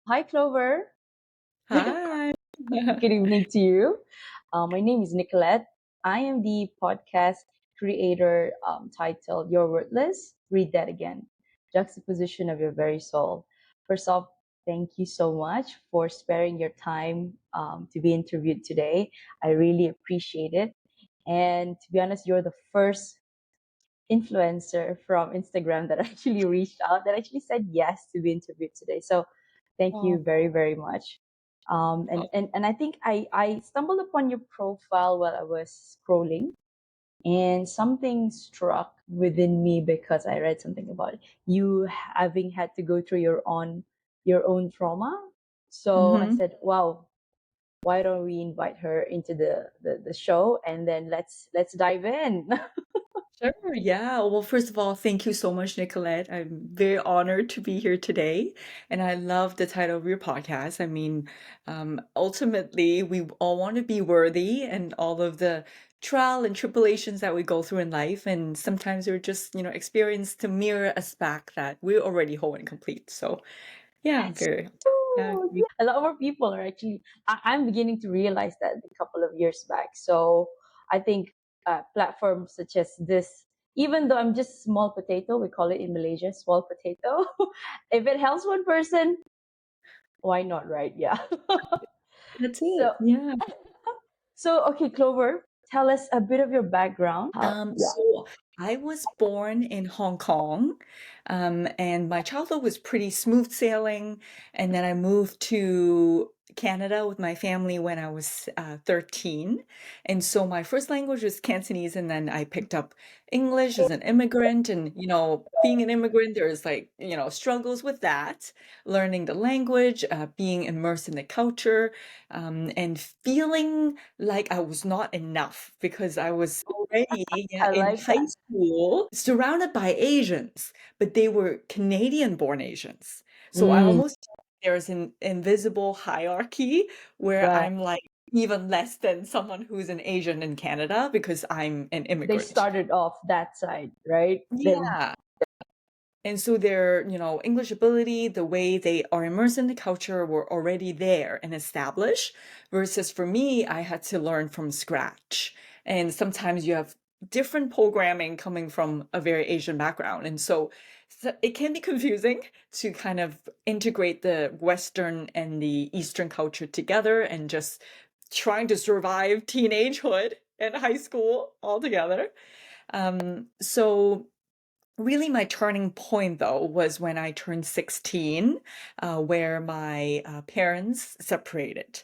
Hi, Clover. Hi. Good evening to you. My name is Nicolette. I am the podcast creator titled You're Worthless. Read that again. Juxtaposition of your very soul. First off, thank you so much for sparing your time to be interviewed today. I really appreciate it. And to be honest, you're the first influencer from Instagram that actually reached out, that actually said yes to be interviewed today. So thank Oh, you very, very much. And I think I stumbled upon your profile while I was scrolling, and something struck within me because I read something about it. You having had to go through your own trauma. So I hmm said, wow, why don't we invite her into the show, and then let's dive in. sure. Yeah. Well, first of all, thank you so much, Nicolette. I'm very honored to be here today. And I love the title of your podcast. I mean, ultimately, we all want to be worthy and all of the trial and tribulations that we go through in life. And sometimes we're just, experience to mirror us back that we're already whole and complete. So, yeah, I'm That's very, yeah. true. Yeah. A lot more people are actually, I'm beginning to realize that a couple of years back. So I think platforms such as this, even though I'm just small potato, we call it in Malaysia, small potato. If it helps one person, why not, right? Yeah. That's so, it. Yeah. so okay, Clover, tell us a bit of your background. Yeah. So I was born in Hong Kong, and my childhood was pretty smooth sailing. And then I moved to Canada with my family when I was 13. And so my first language was Cantonese, and then I picked up English as an immigrant. And, being an immigrant, there's like, struggles with that, learning the language, being immersed in the culture, and feeling like I was not enough because I was already, yeah, I in like high that. school surrounded by Asians, but they were Canadian-born Asians. So I Mm, almost felt like there's an invisible hierarchy where right. I'm like even less than someone who's an Asian in Canada because I'm an They immigrant. started off that side, right? Then, Yeah. And so their, English ability, the way they are immersed in the culture were already there and established. Versus for me, I had to learn from scratch. And sometimes you have different programming coming from a very Asian background. And so it can be confusing to kind of integrate the Western and the Eastern culture together and just trying to survive teenagehood and high school all together. So really, my turning point, though, was when I turned 16, where my parents separated.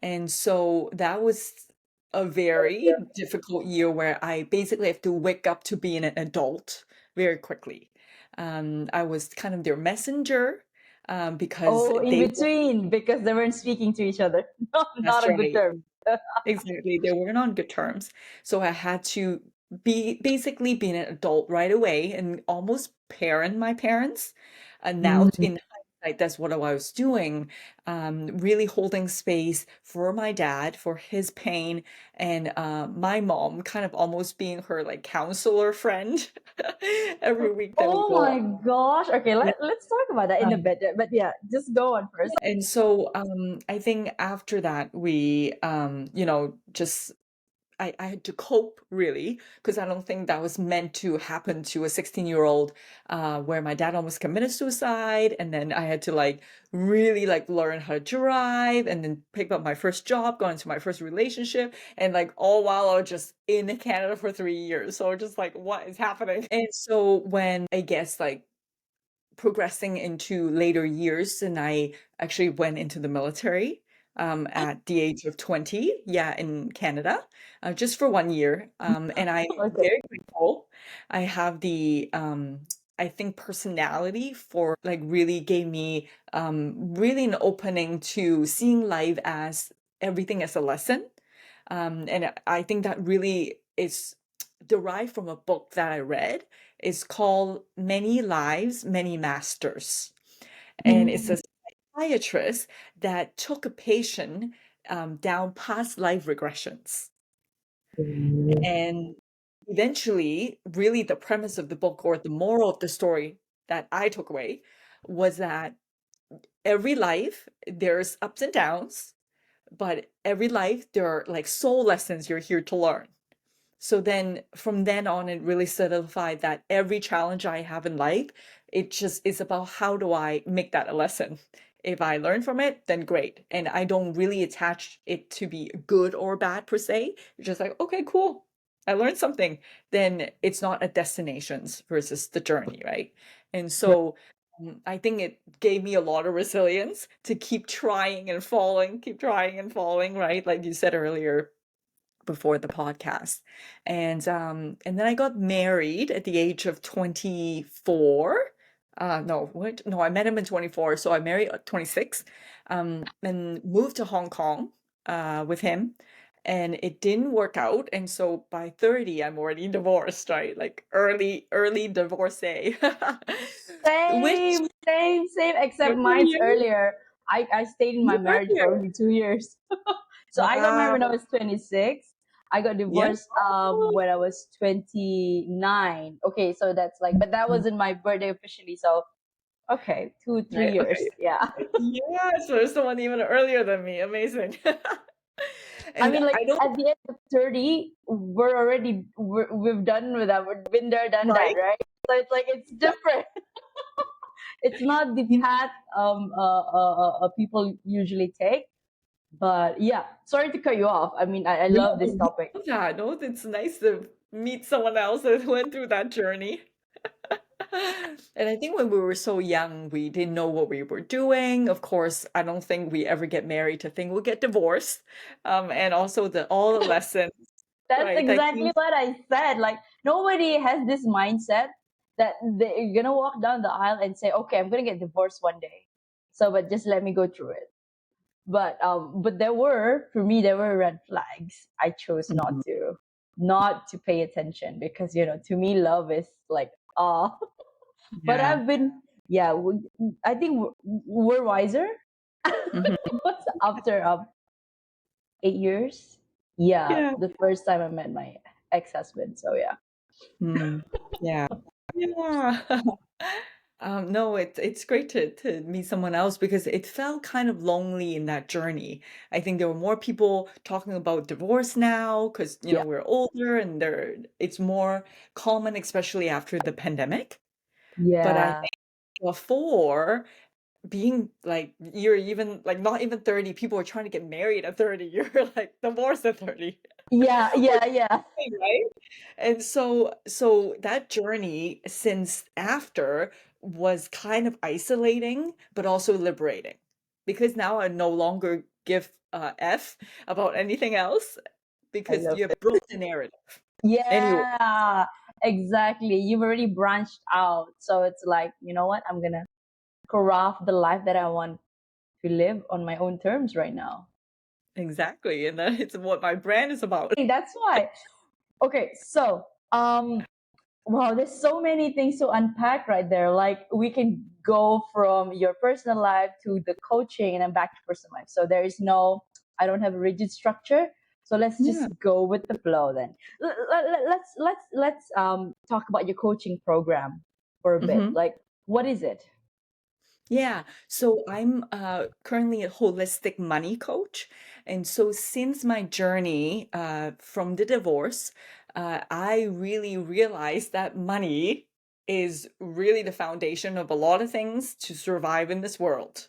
And so that was a very difficult year where I basically have to wake up to being an adult very quickly. I was kind of their messenger because oh, in they, between, because they weren't speaking to each other. that's Not a good right. term. Exactly. They weren't on good terms. So I had to be basically being an adult right away and almost parent my parents. And now Mm. in hindsight, that's what I was doing. Really holding space for my dad, for his pain, and my mom kind of almost being her like counselor friend every week that we Oh go my gosh. Okay, let's talk about that in a on. bit. But yeah, just go on first. And so I think after that we just I had to cope really because I don't think that was meant to happen to a 16-year-old where my dad almost committed suicide and then I had to like really like learn how to drive and then pick up my first job, go into my first relationship and like all while I was just in Canada for 3 years. So just like what is happening? And so when I guess like progressing into later years, and I actually went into the military at the age of 20, yeah, in Canada, just for 1 year. And I'm Okay. very grateful. I have the, I think, personality for like really gave me really an opening to seeing life as everything as a lesson. And I think that really is derived from a book that I read. It's called Many Lives, Many Masters. And it's Mm. a psychiatrist that took a patient down past life regressions. And eventually, really, the premise of the book or the moral of the story that I took away was that every life there's ups and downs, but every life there are like soul lessons you're here to learn. So then from then on, it really solidified that every challenge I have in life, it just is about how do I make that a lesson. If I learn from it, then great. And I don't really attach it to be good or bad per se. It's just like, okay, cool. I learned something. Then it's not a destinations versus the journey, right? And so I think it gave me a lot of resilience to keep trying and falling, keep trying and falling, right? Like you said earlier, before the podcast. And then I got married at the age of 24. No, what? No, I met him in 24, so I married at 26. And moved to Hong Kong with him. And it didn't work out. And so by 30, I'm already divorced, right? Like early divorcee. Which Same, except good for mine's you. earlier. I stayed in my You marriage for earlier. only 2 years. So I got married when I Wow. was 26. I got Yeah. divorced when I was 29. Okay, so that's like, but that wasn't my birthday officially. So okay, two, three Right. years. Okay. Yeah. Yeah, so there's someone even earlier than me. Amazing. I And mean, like I don't, at the end of 30, we've done with that. We've been there, done that, right? right? So it's like it's different. It's not the You path people usually take. But yeah, sorry to cut you off. I mean, I no, love I this topic. love that. No, it's nice to meet someone else that went through that journey. And I think when we were so young, we didn't know what we were doing. Of course, I don't think we ever get married to think we'll get divorced. And also the all the lessons, That's right? That exactly came. what I said. Like nobody has this mindset that they're gonna walk down the aisle and say, "Okay, I'm gonna get divorced one day." So, but just let me go through it. But for me, there were red flags. I chose Mhm. not to pay attention because to me, love is like ah. But Yeah. yeah, I think we're wiser. Mhm. What's after 8 years? Yeah, Yeah. the first time I met my ex-husband. So yeah. Mm. Yeah. Yeah. No, it's great to meet someone else because it felt kind of lonely in that journey. I think there were more people talking about divorce now because Yeah. we're older and it's more common, especially after the pandemic. But I Yeah. think before being like you're even like not even 30, people are trying to get married at 30. You're like divorced at 30. Yeah, Or yeah, yeah. right? And so that journey since after was kind of isolating, but also liberating. Because now I no longer give a F about anything else I because love you have it. broke the narrative. Anyway, Yeah, exactly. You've already branched out. So it's like, you know what? I'm gonna craft the life that I want to live on my own terms right now. exactly. And that is what my brand is about. That's why. Okay, so wow, there's so many things to unpack right there. Like we can go from your personal life to the coaching and then back to personal life. So there is no, I don't have a rigid structure. So let's Yeah. just go with the flow then. Let's talk about your coaching program for a bit. Mhm. Like, what is it? Yeah, so I'm currently a holistic money coach. And so since my journey from the divorce, I really realized that money is really the foundation of a lot of things to survive in this world,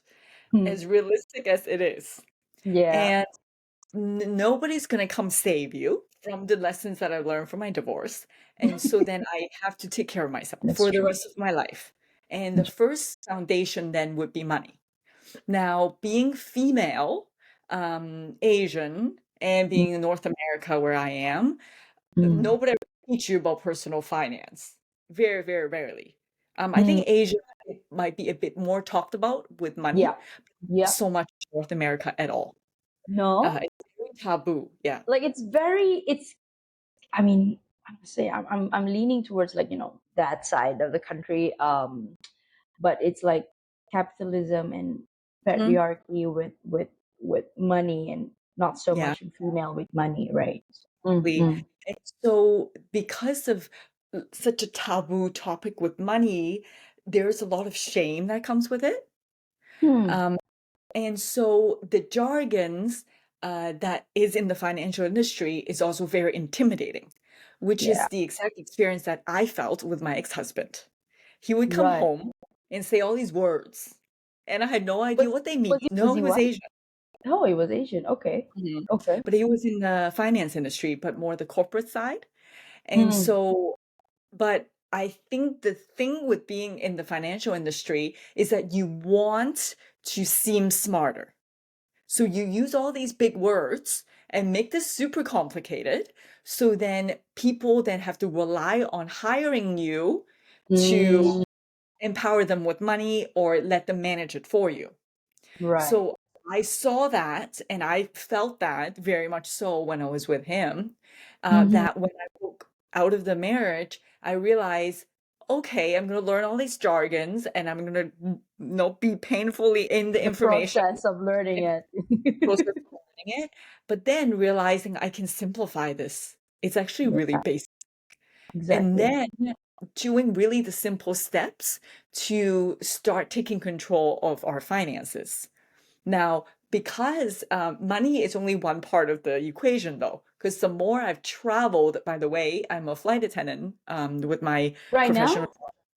Hmm. as realistic as it is. Yeah, And nobody's going to come save you from the lessons that I learned from my divorce. And so then I have to take care of myself that's for the true. rest of my life. And the first foundation then would be money. Now, being female, Asian, and being in North America where I am, Mm. nobody ever teach you about personal finance. Very, very rarely. I Mm. think Asia it might be a bit more talked about with Yeah, money, not yeah. so much North America at all. No, It's very taboo. Yeah. like it's I mean, I'm say I'm leaning towards like that side of the country. But it's like capitalism and Mhm. patriarchy with money and not so Yeah. much female with money, right? Exactly. Mm-hmm. And so because of such a taboo topic with money, there's a lot of shame that comes with it. Hmm. Um, and so the jargons that is in the financial industry is also very intimidating, which Yeah. is the exact experience that I felt with my ex-husband. He would come Right. home and say all these words, and I had no idea Was what they mean. was No, he he was white? Asian. Oh, he was Asian. Okay. Mhm. Okay. But he was in the finance industry, but more the corporate side. And Hmm. so, but I think the thing with being in the financial industry is that you want to seem smarter. So you use all these big words and make this super complicated. So then people then have to rely on hiring you to Mm, empower them with money or let them manage it for you. right. So I saw that and I felt that very much so when I was with him. Mm-hmm. That when I broke out of the marriage, I realized, okay, I'm going to learn all these jargons and I'm going to, be painfully in the The information process of learning and it. process of learning it. But then realizing I can simplify this. It's actually really Yeah, basic. And exactly. then doing really the simple steps to start taking control of our finances. Now, because money is only one part of the equation, though, because the more I've traveled, by the way, I'm a flight attendant with my Right professional. now?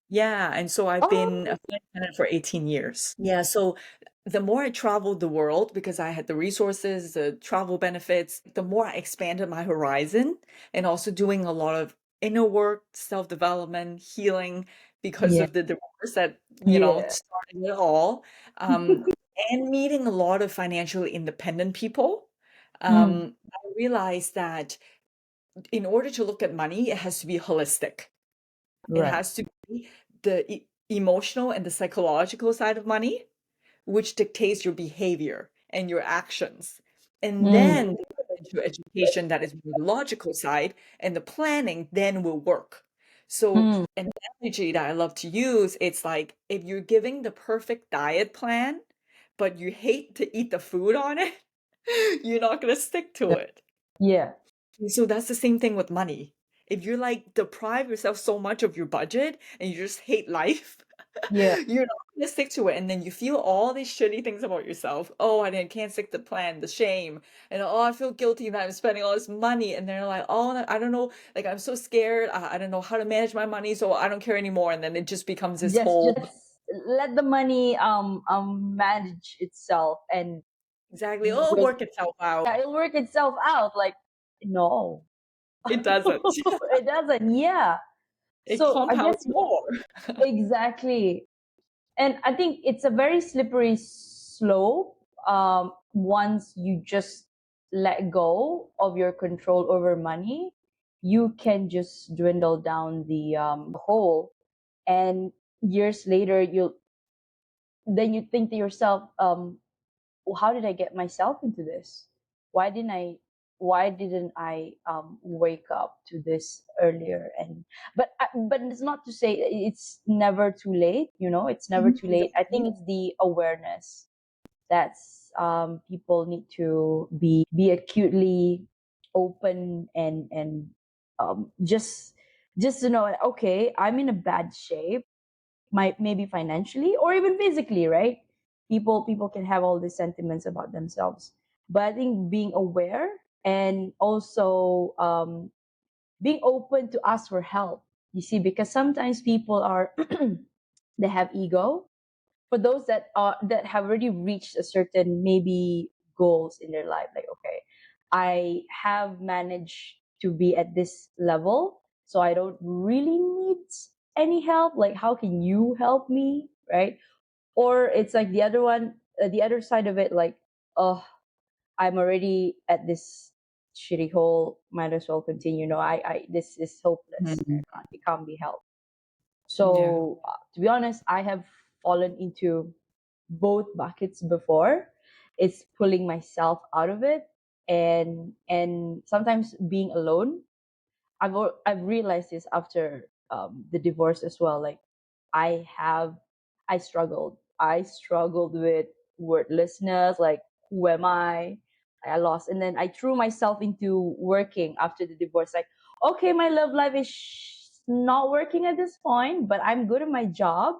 Yeah, and so I've been Oh, a flight attendant for 18 years. Yeah, so the more I traveled the world, because I had the resources, the travel benefits, the more I expanded my horizon and also doing a lot of inner work, self-development, healing because yeah. of the divorce that, Yeah. started it all. Um, and meeting a lot of financially independent people, Mm, I realized that in order to look at money, it has to be holistic. It right. has to be the emotional and the psychological side of money, which dictates your behavior and your actions. And Mm, then into education that is more the logical side, and the planning then will work. So mm. an analogy that I love to use, it's like if you're giving the perfect diet plan, but you hate to eat the food on it, you're not going to stick to it. Yeah. So that's the same thing with money. If you're like deprive yourself so much of your budget and you just hate life, Yeah. you're not gonna stick to it. And then you feel all these shitty things about yourself. Oh, I didn't can't stick to the plan, the shame. And oh, I feel guilty that I'm spending all this money. And they're like, oh, I don't know, like I'm so scared. I don't know how to manage my money, so I don't care anymore. And then it just becomes this whole Just let the money manage itself and exactly, you oh, will, work itself out. yeah, it'll work itself out. Like, no. It doesn't. It doesn't. Yeah. It So I guess compounds more. exactly. And I think it's a very slippery slope. Once you just let go of your control over money, you can just dwindle down the hole, and years later, you think to yourself, well, how did I get myself into this? Why didn't I? Why didn't I wake up to this earlier? And but it's not to say it's never too late. You know, it's never Mhm, too late. I exactly. think it's the awareness that's people need to be acutely open and just to know, okay, I'm in a bad shape, might maybe financially or even physically, right? People can have all these sentiments about themselves, but I think being aware and also being open to ask for help, you see, because sometimes people are they have ego. For those that have already reached a certain maybe goals in their life, like, okay, I have managed to be at this level, so I don't really need any help. Like, how can you help me, right? Or it's like the other one, the other side of it, like, oh, I'm already at this shitty hole, might as well continue. No, I this is hopeless, Mhm. it can't be helped. Yeah. So to be honest, I have fallen into both buckets before. It's pulling myself out of it, and sometimes being alone. I've realized this after the divorce as well. Like, I have I struggled with wordlessness. Like, who am I lost, and then I threw myself into working after the divorce. Like, okay, my love life is not working at this point, but I'm good at my job,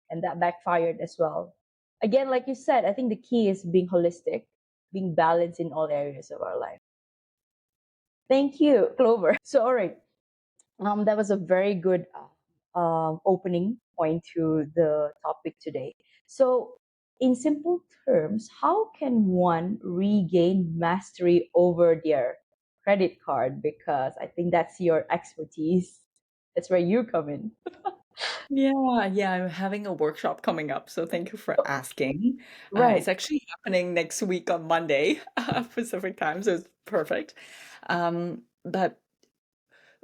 and that backfired as well. Again, like you said, I think the key is being holistic, being balanced in all areas of our life. Thank you, Clover. So, all right, that was a very good opening point to the topic today. So, in simple terms, how can one regain mastery over their credit card? Because I think that's your expertise. That's where you come in. Yeah, yeah, I'm having a workshop coming up, so thank you for asking. Right. It's actually happening next week on Monday, Pacific time, so it's perfect. But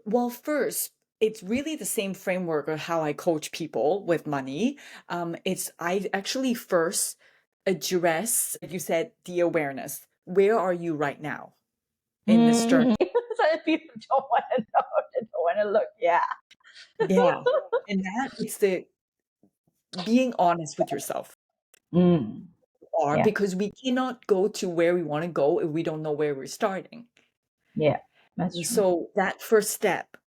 well, first, it's really the same framework of how I coach people with money. I actually first address, like you said, the awareness. Where are you right now in this journey? So people don't want to know, they don't want to look. Yeah. Yeah. And that it's the being honest with yourself Mm, are yeah. because we cannot go to where we want to go if we don't know where we're starting. Yeah. That's And true. so that first step,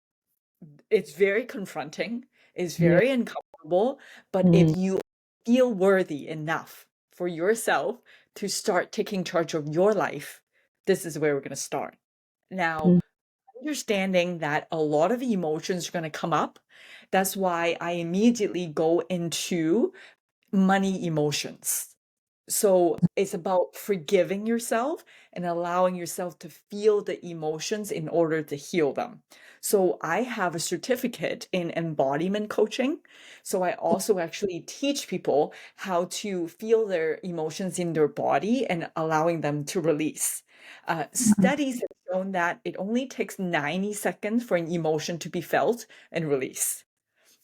it's very confronting, it's Yeah. very uncomfortable, but Mm, if you feel worthy enough for yourself to start taking charge of your life, this is where we're going to start. Now, mm, understanding that a lot of emotions are going to come up, that's why I immediately go into money emotions. So it's about forgiving yourself and allowing yourself to feel the emotions in order to heal them. So I have a certificate in embodiment coaching. So I also actually teach people how to feel their emotions in their body and allowing them to release. mm. Studies have shown that it only takes 90 seconds for an emotion to be felt and release.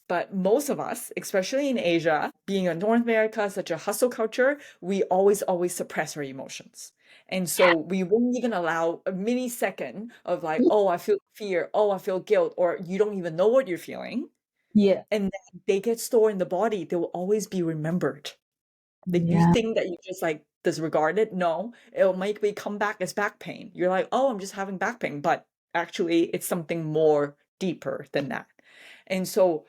But most of us, especially in Asia, being in North America, such a hustle culture, we always suppress our emotions. And so we won't even allow a millisecond of like, oh, I feel fear, oh, I feel guilt, or you don't even know what you're feeling. Yeah. And then they get stored in the body, they will always be remembered. Like you Yeah. think that you just like disregard it. No, it'll make me come back as back pain. You're like, oh, I'm just having back pain. But actually, it's something more deeper than that. And so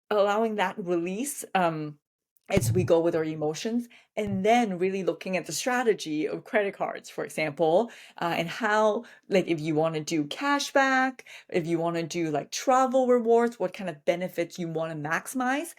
allowing that release as we go with our emotions, and then really looking at the strategy of credit cards, for example, and how, like, if you want to do cashback, if you want to do like travel rewards, what kind of benefits you want to maximize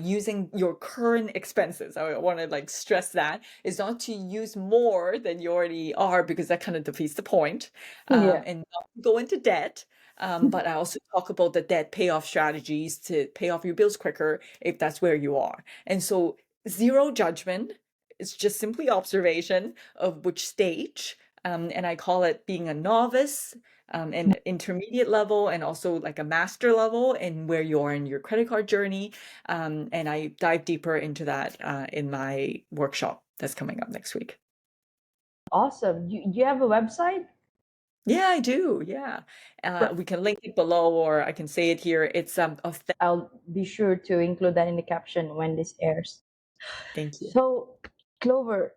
using your current expenses. I want to like stress that is not to use more than you already are because that kind of defeats the point, Yeah. and not go into debt. But I also talk about the debt payoff strategies to pay off your bills quicker if that's where you are. And so, zero judgment. It's just simply observation of which stage. And I call it being a novice, an intermediate level, and also like a master level, and where you are in your credit card journey. And I dive deeper into that in my workshop that's coming up next week. Awesome. You have a website? Yeah, I do. Yeah. We can link it below, or I can say it here. It's authentic. I'll be sure to include that in the caption when this airs. Thank you. So, Clover,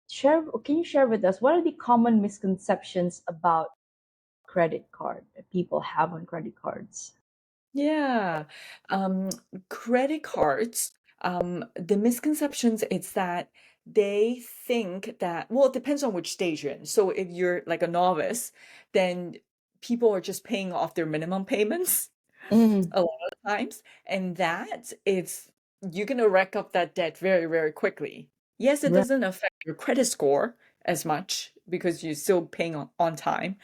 can you share with us what are the common misconceptions about credit card that people have on credit cards? Yeah. Um, Credit cards, the misconceptions it's that they think that, well, it depends on which stage you're in. So if you're like a novice, then people are just paying off their minimum payments Mm, a lot of times, and that it's you're gonna rack up that debt very, very quickly. Yes, it right, doesn't affect your credit score as much because you're still paying on time,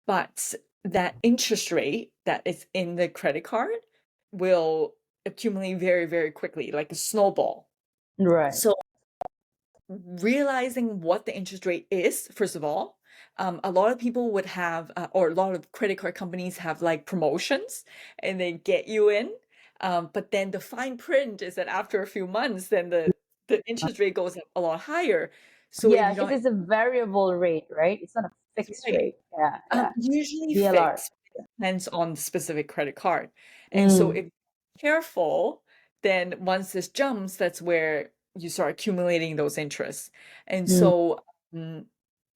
but that interest rate that is in the credit card will accumulate very, very quickly, like a snowball. right, So realizing what the interest rate is, first of all, a lot of people would have, or a lot of credit card companies have like promotions and they get you in. But then the fine print is that after a few months, then the interest rate goes up a lot higher. So if yeah, you because don't, it's a variable rate, right? It's not a that's fixed right. rate. Yeah, yeah. Usually DLR. fixed, depends on the specific credit card. And so Mm, if you're careful, then once this jumps, that's where you start accumulating those interests. And mm, so mm,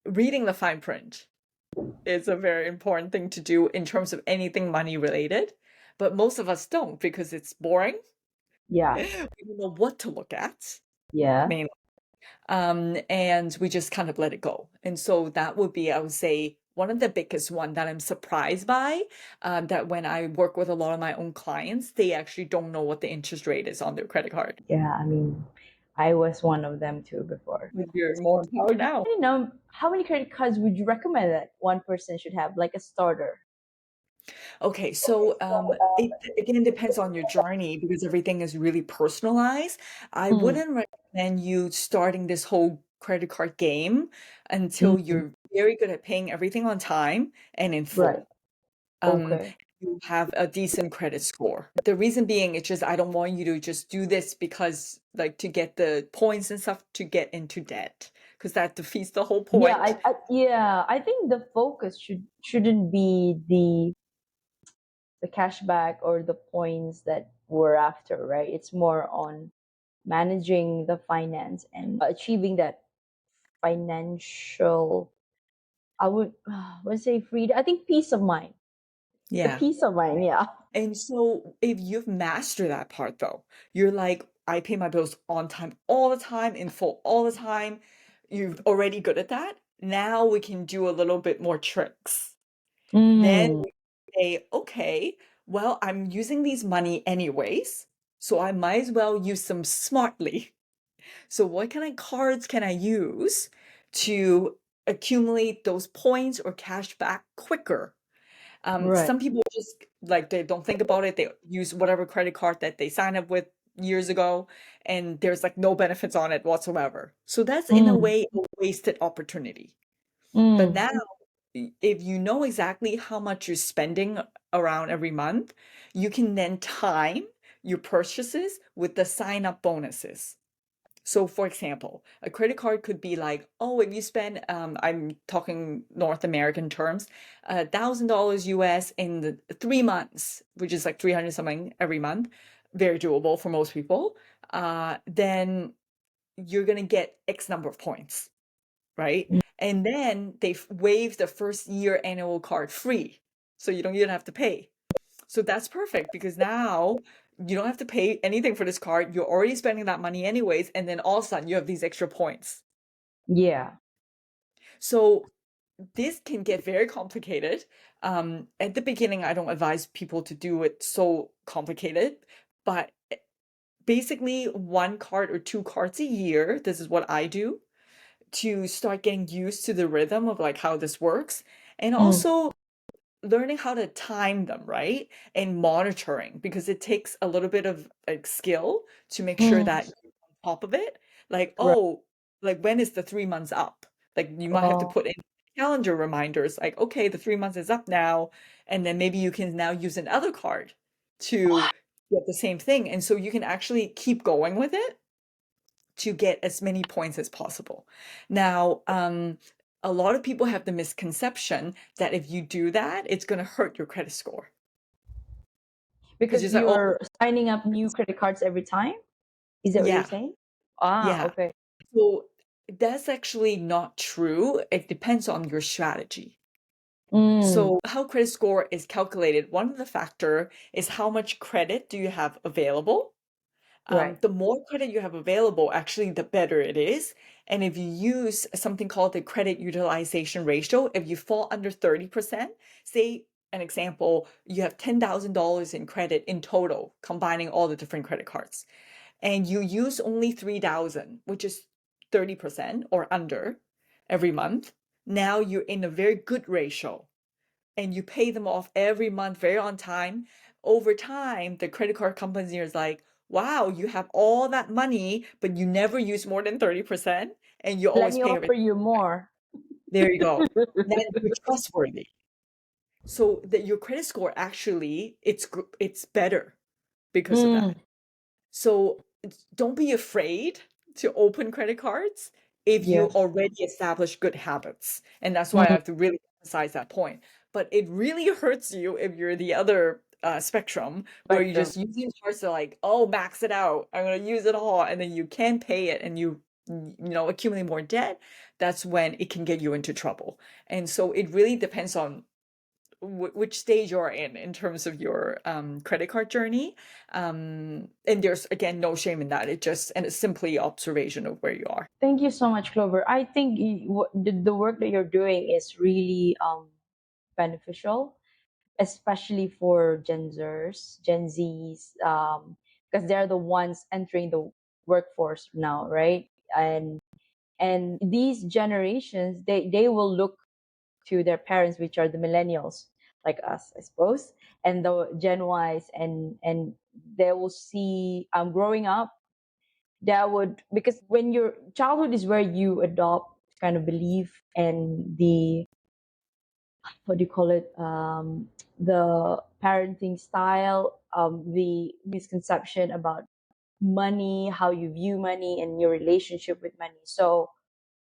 reading the fine print is a very important thing to do in terms of anything money related. But most of us don't because it's boring. yeah, We don't know what to look at. Yeah. mainly. And we just kind of let it go. And so that would be, I would say, one of the biggest one that I'm surprised by, that when I work with a lot of my own clients, they actually don't know what the interest rate is on their credit card. Yeah, I mean, I was one of them too before. But you're more empowered I now. don't know, how many credit cards would you recommend that one person should have, like a starter? Okay, so it again depends on your journey because everything is really personalized. I Mm, wouldn't recommend you starting this whole credit card game until mm, you're very good at paying everything on time and in right. full. Um, Okay. you have a decent credit score. The reason being, it's just I don't want you to just do this because like to get the points and stuff to get into debt because that defeats the whole Yeah, point. I think the focus shouldn't be the cashback or the points that we're after, right? It's more on managing the finance and achieving that financial, I would say freedom. I think peace of mind. The Yeah. peace of mind, yeah. And so if you've mastered that part though, you're like, I pay my bills on time all the time, in full all the time. You're already good at that. Now we can do a little bit more tricks. Then Mm, we say, okay, well, I'm using these money anyways, so I might as well use them smartly. So what kind of cards can I use to accumulate those points or cash back quicker? right. Some people just like they don't think about it. They use whatever credit card that they signed up with years ago, and there's like no benefits on it whatsoever. So that's in a Mm, way a wasted opportunity. But mm, now, if you know exactly how much you're spending around every month, you can then time your purchases with the sign up bonuses. So, for example, a credit card could be like, oh, if you spend, I'm talking North American terms, $1,000 US in the 3 months, which is like 300 something every month, very doable for most people, then you're going to get X number of points, right? mm, And then they waive the first year annual card free. So you don't even have to pay. So that's perfect because now you don't have to pay anything for this card. You're already spending that money anyways, and then all of a sudden you have these extra points. yeah. So this can get very complicated. At the beginning, I don't advise people to do it so complicated, but basically one card or two cards a year, this is what I do to start getting used to the rhythm of like how this works. And Mm, also learning how to time them, right? And monitoring because it takes a little bit of like skill to make sure mm, that you're on top of it. Like, right. oh, like when is the 3 months up? Like you might have to Oh, put in calendar reminders, like, okay, the 3 months is up now. And then maybe you can now use another card to get the same thing. And so you can actually keep going with it to get as many points as possible. Now, a lot of people have the misconception that if you do that, it's going to hurt your credit score because because you're like, oh, you're signing up new credit cards every time? Is that what you're yeah, saying? Ah, yeah. okay. So that's actually not true. It depends on your strategy. Mm, So how credit score is calculated, one of the factor is how much credit do you have available. right. The more credit you have available, actually, the better it is. And if you use something called the credit utilization ratio, if you fall under 30%, say an example, you have $10,000 in credit in total, combining all the different credit cards, and you use only 3,000, which is 30% or under every month. Now you're in a very good ratio and you pay them off every month very on time. Over time, the credit card company is like, wow, you have all that money, but you never use more than 30% and you Let always me pay offer everything you back. more. There you go. Then you're trustworthy. So that your credit score actually it's better because of Mm, that. So don't be afraid to open credit cards if you yeah. already establish good habits. And that's why I Mm, have to really emphasize that point. But it really hurts you if you're the other spectrum where you're spectrum. just using cards to like, oh, max it out. I'm going to use it all. And then you can't pay it and you accumulate more debt. That's when it can get you into trouble. And so it really depends on which stage you're in terms of your credit card journey. And there's again no shame in that. And it's simply observation of where you are. Thank you so much, Clover. I think the work that you're doing is really beneficial, especially for Gen Zs, because they're the ones entering the workforce now, right? And these generations, they will look to their parents, which are the millennials, like us, I suppose, and the Gen Ys, and they will see growing up. That would, because when your childhood is where you adopt kind of belief and the, what do you call it, the parenting style, the misconception about money, how you view money and your relationship with money. So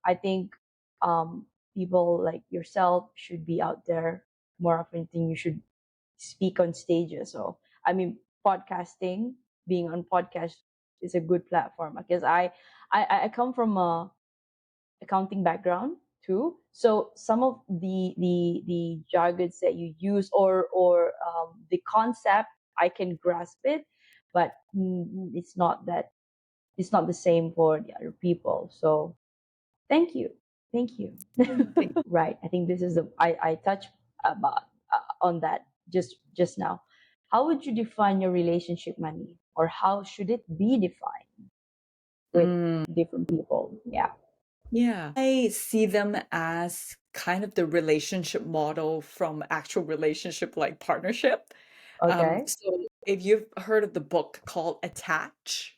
I think um, people like yourself should be out there more often. Than you should speak on stages. So I mean, podcasting, being on podcast is a good platform because I come from a accounting background too. So some of the jargons that you use, or the concept, I can grasp it, but it's not the same for the other people. So thank you, thank you. Thank Right. I think this is the I touched about on that just now. How would you define your relationship money, or how should it be defined with Mm, different people? Yeah. yeah. I see them as kind of the relationship model from actual relationship like partnership. Okay. So if you've heard of the book called Attach,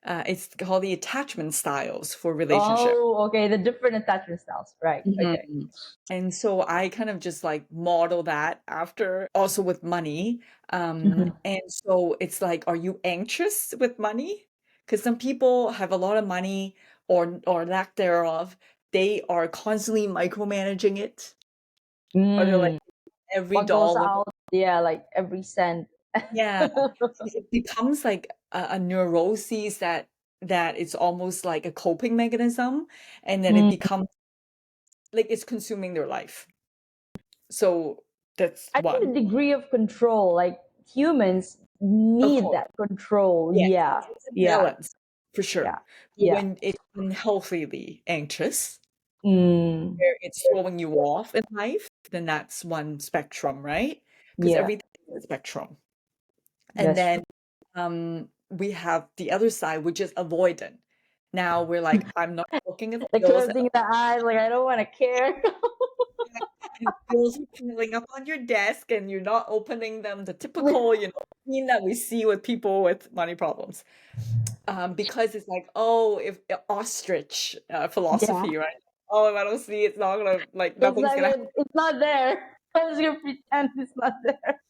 it's called the attachment styles for relationship. Oh, okay. The different attachment styles. Right. Okay. Mhm. And so I kind of just like model that after also with money. Mhm. And so it's like, are you anxious with money? Because some people have a lot of money or lack thereof. They are constantly micromanaging it. Or they're like Mm. every What goes dollar. out? Yeah, like every cent. Yeah. It becomes like a neuroses that it's almost like a coping mechanism, and then it Mm. becomes like it's consuming their life. So that's I think one. a degree of control, like humans Of need course. that control. Yes. Yeah. It's a Yeah. balance for Yeah. sure. But Yeah. when it's unhealthily anxious, Mm. where it's throwing you off in life, then that's one spectrum, right? Because Yeah. everything is a spectrum. And That's true. then we have the other side, which is avoidant. Now we're like, I'm not looking at the Like bills. closing the eyes, like I don't want to care. And bills are piling up on your desk and you're not opening them, the typical, scene that we see with people with money problems. Because it's like, oh, if ostrich Yeah. philosophy, right? Oh, if I don't see it, it's not gonna like It's nothing's like gonna it's not there. I'm just gonna pretend it's not there.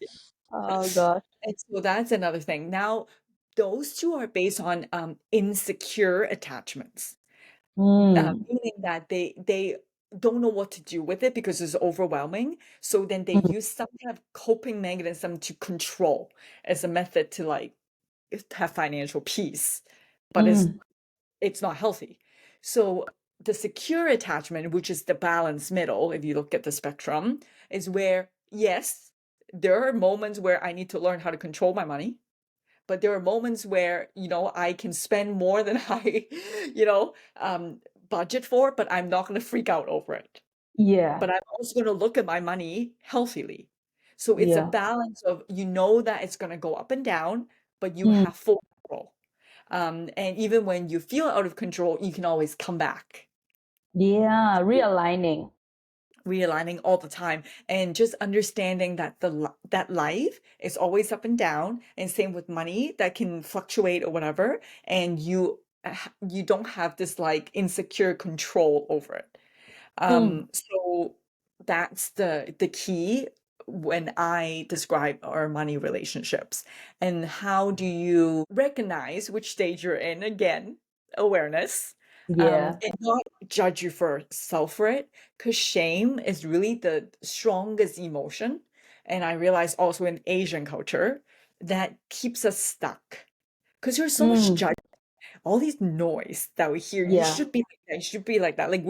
Oh gosh. And so that's another thing. Now, those two are based on insecure attachments, Mm. meaning that they don't know what to do with it because it's overwhelming. So then they Mm. use some kind of coping mechanism to control as a method to like have financial peace, but Mm. it's not healthy. So the secure attachment, which is the balanced middle, if you look at the spectrum, is where, yes, there are moments where I need to learn how to control my money, but there are moments where, I can spend more than I, budget for, but I'm not going to freak out over it. Yeah. But I'm also going to look at my money healthily. So it's a Yeah. balance of, that it's going to go up and down, but you Mm. have full control. And even when you feel out of control, you can always come back, Yeah. Realigning. realigning all the time, and just understanding that that life is always up and down, and same with money that can fluctuate or whatever, and you don't have this like insecure control over it. Mm. So that's the key when I describe our money relationships. And how do you recognize which stage you're in? Again, awareness. Yeah. And not judge yourself for it, because shame is really the strongest emotion. And I realize also in Asian culture that keeps us stuck because there's so much Mm. judgment, all these noise that we hear. You Yeah. should be like that. You should be like that. Like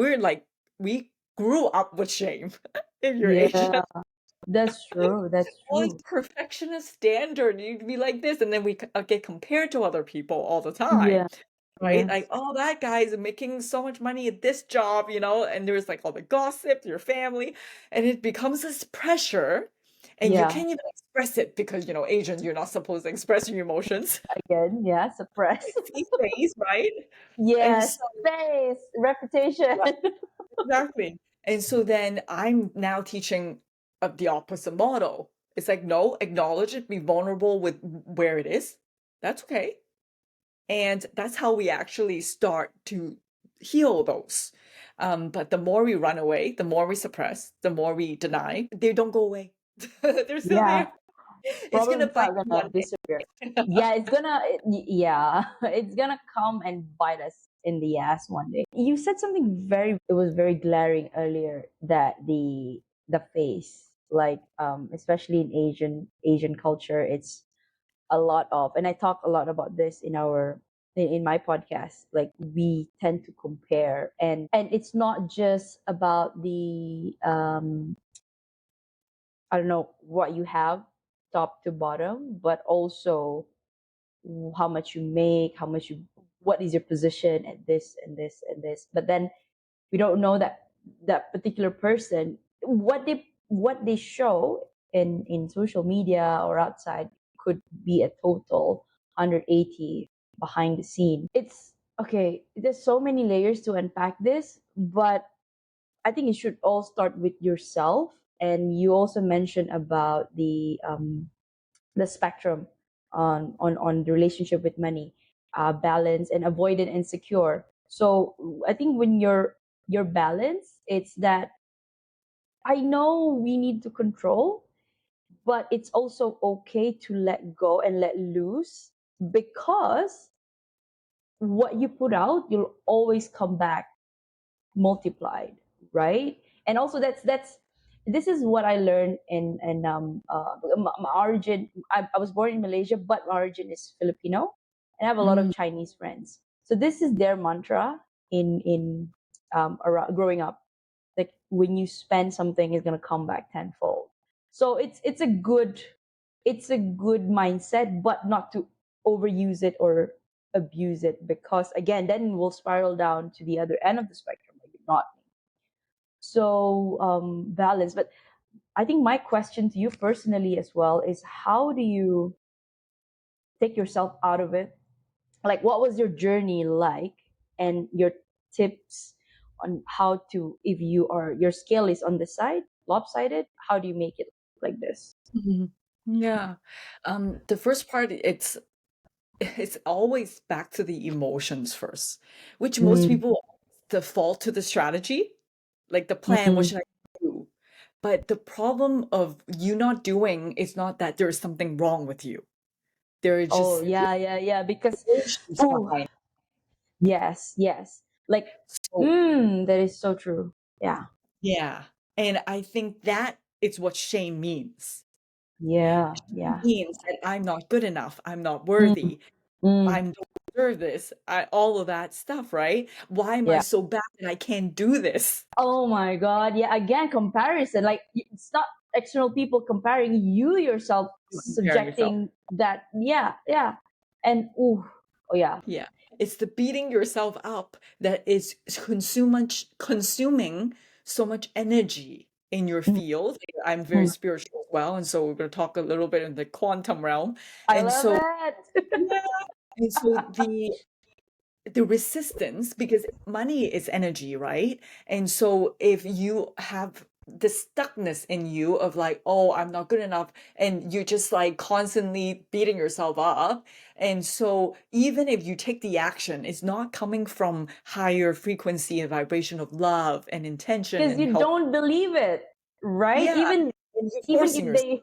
we grew up with shame if you're Yeah. Asian. That's true. That's Well, it's true. perfectionist standard. You'd be like this, and then we get compared to other people all the time, Yeah. right? Like, Yes. oh, that guy's making so much money at this job, and there's like all the gossip, your family, and it becomes this pressure, and you Yeah. can't even express it because, Asians, you're not supposed to express your emotions Again. Yeah. Suppress. these days, right? And Yes. so, Face. Reputation. yeah, exactly. And so then I'm now teaching the opposite model. It's like, no, acknowledge it, be vulnerable with where it is. That's okay. And that's how we actually start to heal those. But the more we run away, the more we suppress, the more we deny, they don't go away. They're still Yeah. there. It's Probably gonna bite not you gonna one disappear. day. Yeah, yeah, it's gonna come and bite us in the ass one day. You said something it was very glaring earlier, that the face, like, especially in Asian culture, it's a lot of, and I talk a lot about this in my podcast. Like, we tend to compare, and it's not just about the I don't know what you have top to bottom, but also how much you make, what is your position at this and this and this. But then we don't know that that particular person, what they show in social media or outside, could be a total 180 behind the scene. It's okay. There's so many layers to unpack this, but I think it should all start with yourself. And you also mentioned about the spectrum on the relationship with money, balance and avoidant and secure. So I think when you're balanced, it's that I know we need to control, but it's also okay to let go and let loose, because what you put out, you'll always come back multiplied, right? And also that's this is what I learned my origin. I was born in Malaysia, but my origin is Filipino, and I have a lot of Mm, Chinese friends. So this is their mantra in around, growing up. Like, when you spend something, it's gonna come back tenfold. So it's a good mindset, but not to overuse it or abuse it, because again, then we'll spiral down to the other end of the spectrum, like not. So balance. But I think my question to you personally as well is, how do you take yourself out of it? Like, what was your journey like, and your tips on how to, if your scale is on the side, lopsided, how do you make it like this? mhm. Yeah. The first part, it's always back to the emotions first, which most Mm, people default to the strategy, like the plan, what mm. should I do? But the problem of you not doing is not that there's something wrong with you. There are Oh, just yeah, yeah, yeah. Because, emotions oh, behind. yes, yes. Like, So that is so true. Yeah, yeah. And I think that is what shame means. yeah, Shame yeah. means that I'm not good enough. I'm not Mm, worthy. I mm, don't deserve this. All of that stuff, right? Why am I yeah. so bad that I can't do this? Oh my God. Yeah. Again, comparison. Like, it's not external people comparing, you yourself You comparing yourself. subjecting that. Yeah. Yeah. And, ooh, oh yeah. Yeah. It's the beating yourself up that is consuming so much energy in your Mm, field. I'm very mm. spiritual as well, and so we're going to talk a little bit in the quantum realm. I And love so, it. yeah. And so the resistance, because money is energy, right? And so if you have the stuckness in you of like, oh, I'm not good enough, and you're just like constantly beating yourself up, and so even if you take the action, it's not coming from higher frequency and vibration of love and intention Because and you help. don't believe it, right? Yeah, Even and you're even forcing if yourself.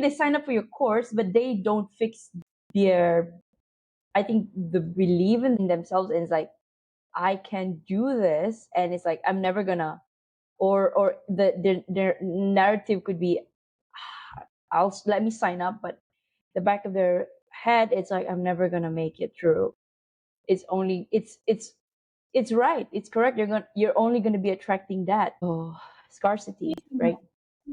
they sign up for your course, but they don't fix their, I think, the belief in themselves, and it's like, I can do this, and it's like, I'm never gonna, or their narrative could be, let me sign up, but the back of their head, it's like, I'm never gonna make it through. It's only it's right, it's correct. You're only gonna be attracting that, oh, scarcity, right?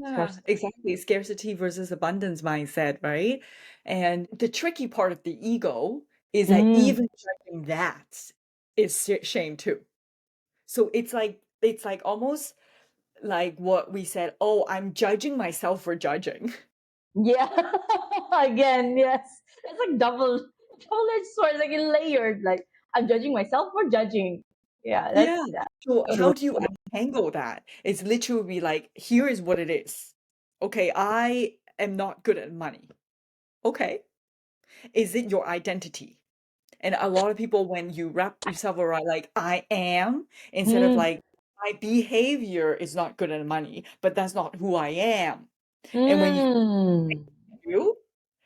Yeah, Scarcity. exactly. Scarcity versus abundance mindset, right? And the tricky part of the ego is that Mm. even judging that is shame too. So it's like almost like what we said, oh, I'm judging myself for judging. Yeah. Again, yes. It's like double-edged sword, like layered. Like I'm judging myself for judging. Yeah, Yeah. that So how totally. do you untangle that? It's literally like, here is what it is. Okay, I am not good at money. Okay. Is it your identity? And a lot of people, when you wrap yourself around like I am, instead of Mm. like my behavior is not good at money, but that's not who I am. And when you Mm. do,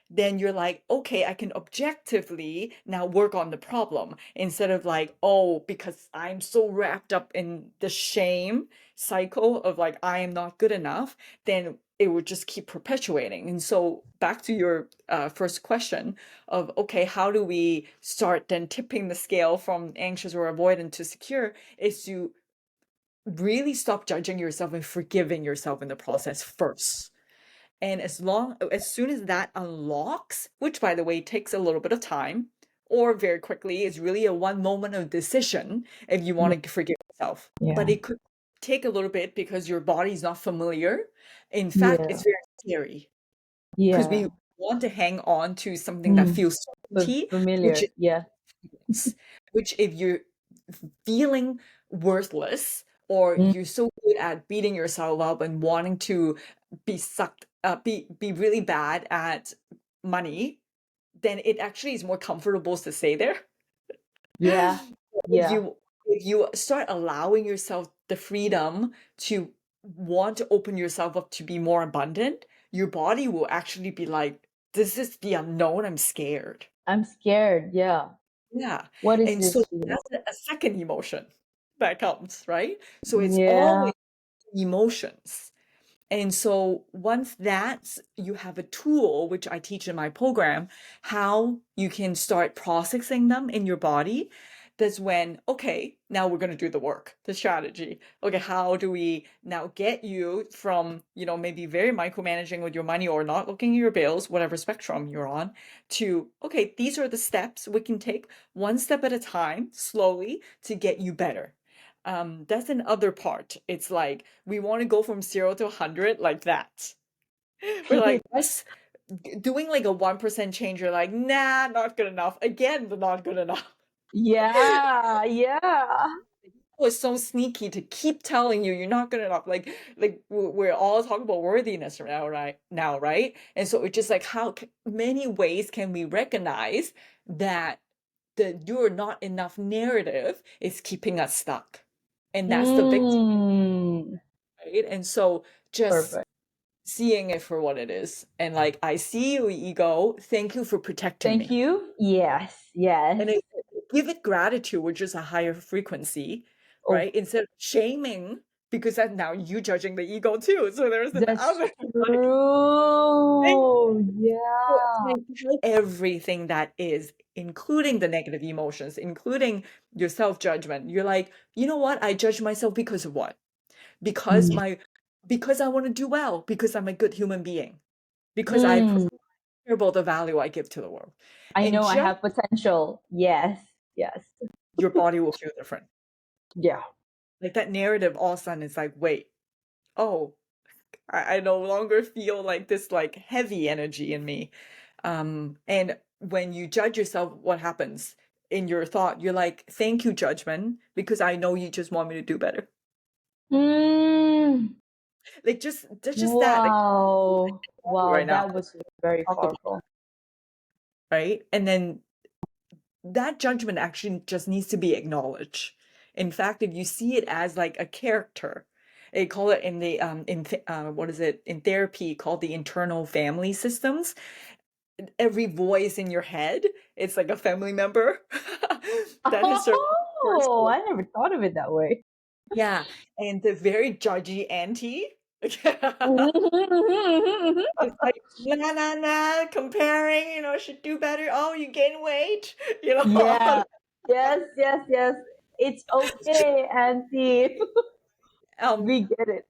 then you're like, okay, I can objectively now work on the problem instead of like, oh, because I'm so wrapped up in the shame cycle of like, I am not good enough, then it would just keep perpetuating. And so, back to your first question of, okay, how do we start then tipping the scale from anxious or avoidant to secure, is to really stop judging yourself and forgiving yourself in the process first. And as soon as that unlocks, which by the way takes a little bit of time, or very quickly, is really a one moment of decision if you Yeah. want to forgive yourself. But Yeah. it could take a little bit because your body's not familiar. In fact, Yeah. it's very scary because Yeah. we want to hang on to something that Mm. feels certainty, which Familiar. is Yeah. happiness, which if you're feeling worthless or Mm. you're so good at beating yourself up and wanting to be really bad at money, then it actually is more comfortable to stay there. Yeah. If Yeah. you start allowing yourself the freedom to want to open yourself up to be more abundant, your body will actually be like, this is the unknown, I'm scared. I'm scared. Yeah. Yeah. What is And so this feeling? that's a second emotion that comes, right? So it's Yeah. always emotions. And so once that's, you have a tool, which I teach in my program, how you can start processing them in your body. That's when, okay, now we're going to do the work, the strategy. Okay, how do we now get you from, maybe very micromanaging with your money or not looking at your bills, whatever spectrum you're on, to, okay, these are the steps we can take one step at a time, slowly, to get you better. That's another part. It's like we want to go from 0 to 100 like that. We're like, us doing like a 1% change. You're like, nah, not good enough. Again, the not good enough. Yeah. Yeah. Was so sneaky to keep telling you you're not good enough. Like we're all talking about worthiness now, right? Now, right? And so it's just like how many ways can we recognize that the "you're not enough" narrative is keeping us stuck, and that's the victim, Mm. right? And so just Perfect. seeing it for what it is, and like, I see you, ego. Thank you for protecting Thank me. you. Yes. And Yes. give it gratitude, which is a higher frequency, Oh, right? Instead of shaming, because that now you judging the ego too. So there's an that's other like thing. true. So it's Yeah. like everything that is, including the negative emotions, including your self-judgment. You're like, you know what? I judge myself because of what? Because Yeah. my because I want to do well, because I'm a good human being, because I Mm. care about the value I give to the world. I And know I just have potential. Yes. Yes. your body will feel different. Yeah. Like that narrative all of a sudden is like, wait, oh, I no longer feel like this like heavy energy in me. And when you judge yourself, what happens in your thought? You're like, thank you, judgment, because I know you just want me to do better. Mm. Like just that, like Wow. Wow. right now, That was very talk about, powerful. right? And then that judgment actually just needs to be acknowledged. In fact, if you see it as like a character, they call it in the what is it in therapy called the internal family systems. Every voice in your head, it's like a family member that has served you first. Oh, I never thought of it that way. Yeah, and the very judgy auntie. It's like, nah, nah, nah, comparing, should do better. Oh, you gain weight, Yeah. Yes, yes, yes. It's okay, Auntie. um, We get it.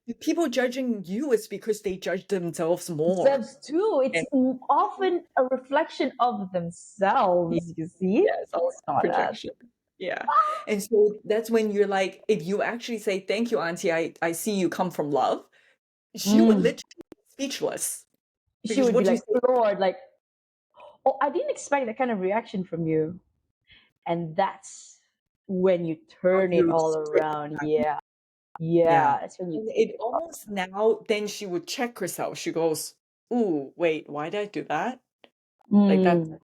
If people judging you is because they judge themselves more. Themselves too. It's And often a reflection of yeah, themselves, you see? it's always It's not us. projection. Yeah. And so that's when you're like, if you actually say, thank you, Auntie, I see you come from love, she would Mm. literally be speechless She because would be what you like, say, Lord, like, oh, I didn't expect that kind of reaction from you. And that's when you how turn it you all switch. around. Yeah. Yeah. Yeah. That's when you And take it it off. almost now, then she would check herself. She goes, ooh, wait, why did I do that? Like Mm.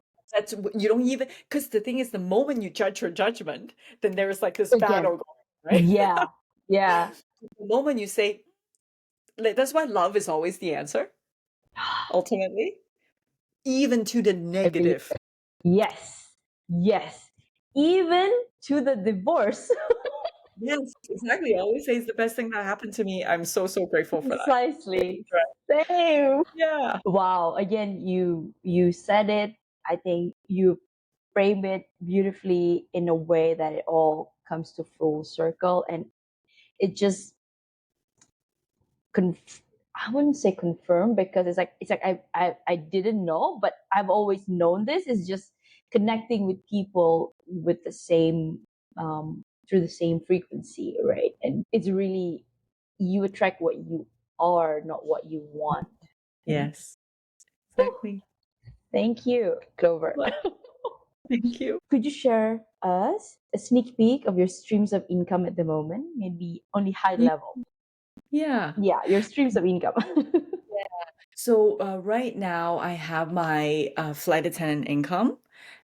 you don't even, because the thing is, the moment you judge her judgment, then there's like this Again. battle going, right? Yeah. Yeah. The moment you say, like, that's why love is always the answer, ultimately, even to the Every negative. yes. Yes. Even to the divorce. Yes, exactly. I always say it's the best thing that happened to me. I'm so, so grateful for that. Precisely. Right. Same. Yeah. Wow. Again, you said it. I think you frame it beautifully in a way that it all comes to full circle, and it just conf- I wouldn't say confirm, because it's like I didn't know, but I've always known this is just connecting with people with the same through the same frequency, right? And it's really, you attract what you are, not what you want. And Yes, exactly. thank you, Clover. Well, thank you. Could you share us a sneak peek of your streams of income at the moment? Maybe only high Ye- level. Yeah. Yeah, your streams of income. So right now I have my flight attendant income,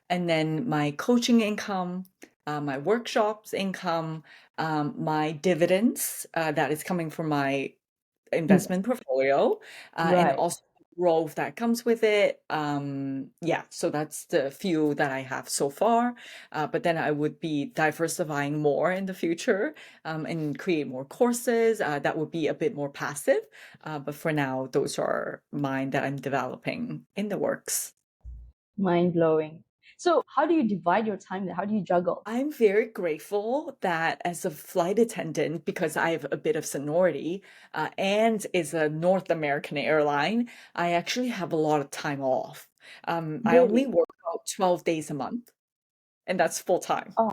and then my coaching income, my workshops income, my dividends that is coming from my investment portfolio, and Right. also growth that comes with it. Yeah, so that's the few that I have so far. But then I would be diversifying more in the future, and create more courses. That would be a bit more passive. But for now, those are mine that I'm developing in the works. Mind blowing. So, how do you divide your time? How do you juggle? I'm very grateful that as a flight attendant, because I have a bit of seniority, and is a North American airline, I actually have a lot of time off. I only Really? work about 12 days a month, and that's full time. Oh,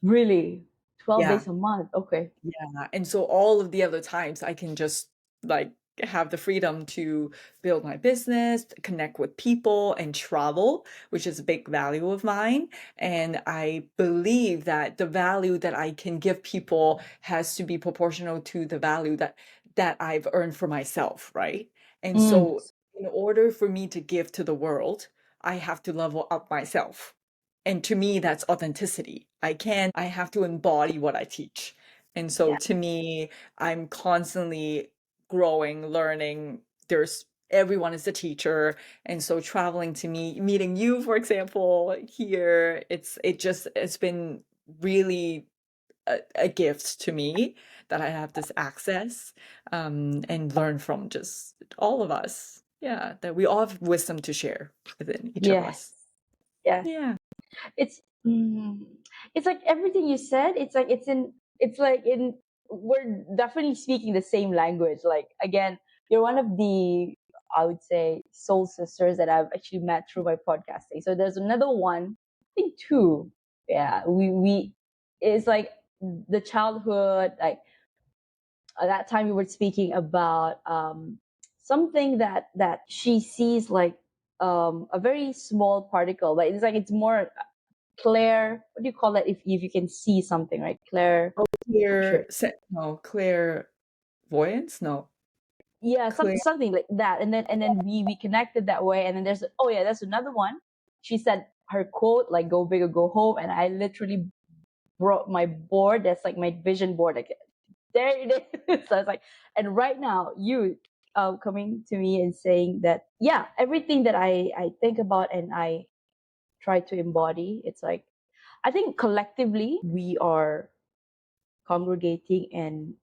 really? 12 Yeah. days a month. Okay. Yeah, and so all of the other times I can just like have the freedom to build my business, connect with people, and travel, which is a big value of mine. And I believe that the value that I can give people has to be proportional to the value that I've earned for myself, right? And Mm, so in order for me to give to the world, I have to level up myself. And to me, that's authenticity. I have to embody what I teach. And so yeah. to me, I'm constantly growing, learning. There's everyone is a teacher. And so traveling to me, meeting you, for example, here, it's been really a gift to me that I have this access, and learn from just all of us. Yeah, that we all have wisdom to share within each of Yes. us. Yes. Yeah. It's mm, it's like everything you said. It's like in we're definitely speaking the same language. Like, again, you're one of the, I would say, soul sisters that I've actually met through my podcasting. So there's another one, I think two. Yeah, we it's like the childhood, like at that time we were speaking about something that she sees like a very small particle, but it's more clear. What do you call that if you can see something, right? Clear Oh, picture. no, clairvoyance? No, Yeah, clear. something like that. And then we connected that way. And then there's, oh yeah, there's another one. She said her quote, like, go big or go home, and I literally brought my board. That's like my vision board. Like, there it is. So I was like, and right now you coming to me and saying that, yeah, everything that I think about and I try to embody, it's like, I think collectively we are congregating, and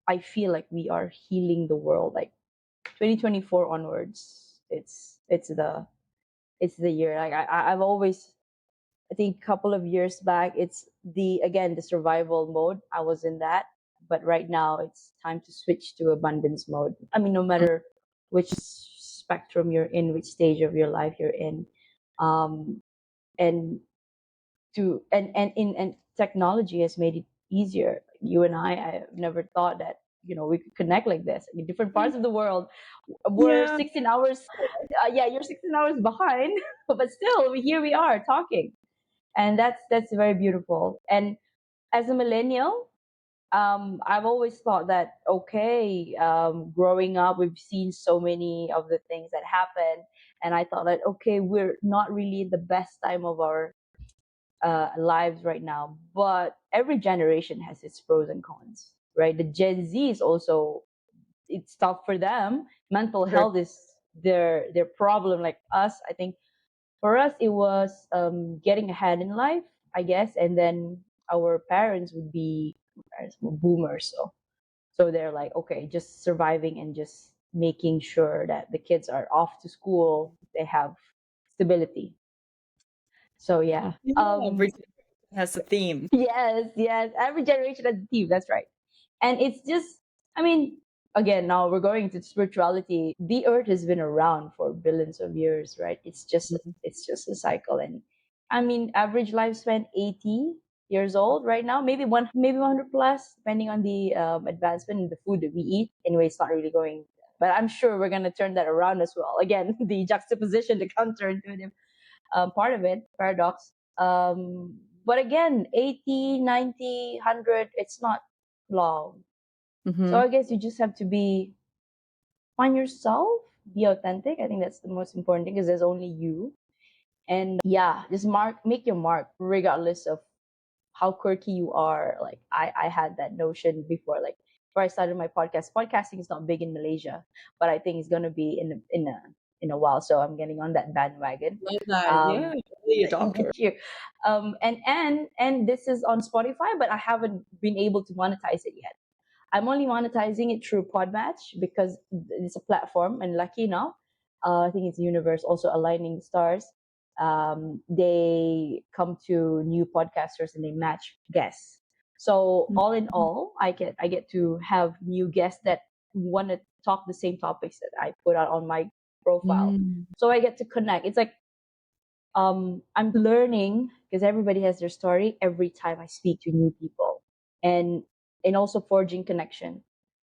I feel like we are healing the world. Like 2024 onwards, it's the year. Like I've always, I think a couple of years back, it's the, again, the survival mode. I was in that. but right now it's time to switch to abundance mode. I mean, no matter which spectrum you're in, which stage of your life you're in, um, and and technology has made it easier. You and I've never thought that we could connect like this in different parts of the world. We're Yeah. 16 hours. Yeah, you're 16 hours behind, but still, here we are talking, and that's very beautiful. And as a millennial, I've always thought that okay, growing up, we've seen so many of the things that happen, and I thought that okay, we're not really in the best time of our lives right now. But every generation has its pros and cons, right? The Gen Z is also, it's tough for them. Mental Very. health is their problem, like us. I think for us it was getting ahead in life, I guess, and then our parents would be parents were boomers, so they're like okay, just surviving and just making sure that the kids are off to school, they have stability. So yeah, Yeah, every generation has a theme. yes, yes. Every generation has a theme. That's right. And it's just, I mean, again, now we're going into spirituality. The earth has been around for billions of years, right? It's just a cycle. And I mean, average lifespan 80 years old right now, maybe 100 plus, depending on the advancement in the food that we eat. Anyway, it's not really going, but I'm sure we're going to turn that around as well. Again, the juxtaposition, the counterintuitive part of it, paradox. But again, 80, 90, 100, it's not long. So Mm-hmm. I guess you just have to find yourself, be authentic. I think that's the most important thing because there's only you. And yeah, just make your mark regardless of how quirky you are. Like I had that notion before, like before I started my podcast. Podcasting is not big in Malaysia, but I think it's gonna be in a while. So I'm getting on that bandwagon. Love that. Yeah, Um, early adopter. thank you. And this is on Spotify, but I haven't been able to monetize it yet. I'm only monetizing it through Podmatch because it's a platform, and lucky enough, I think it's the universe also aligning the stars. They come to new podcasters and they match guests. So all in all, I get to have new guests that want to talk the same topics that I put out on my profile. Mm. So I get to connect. It's like I'm learning because everybody has their story every time I speak to new people, and also forging connection.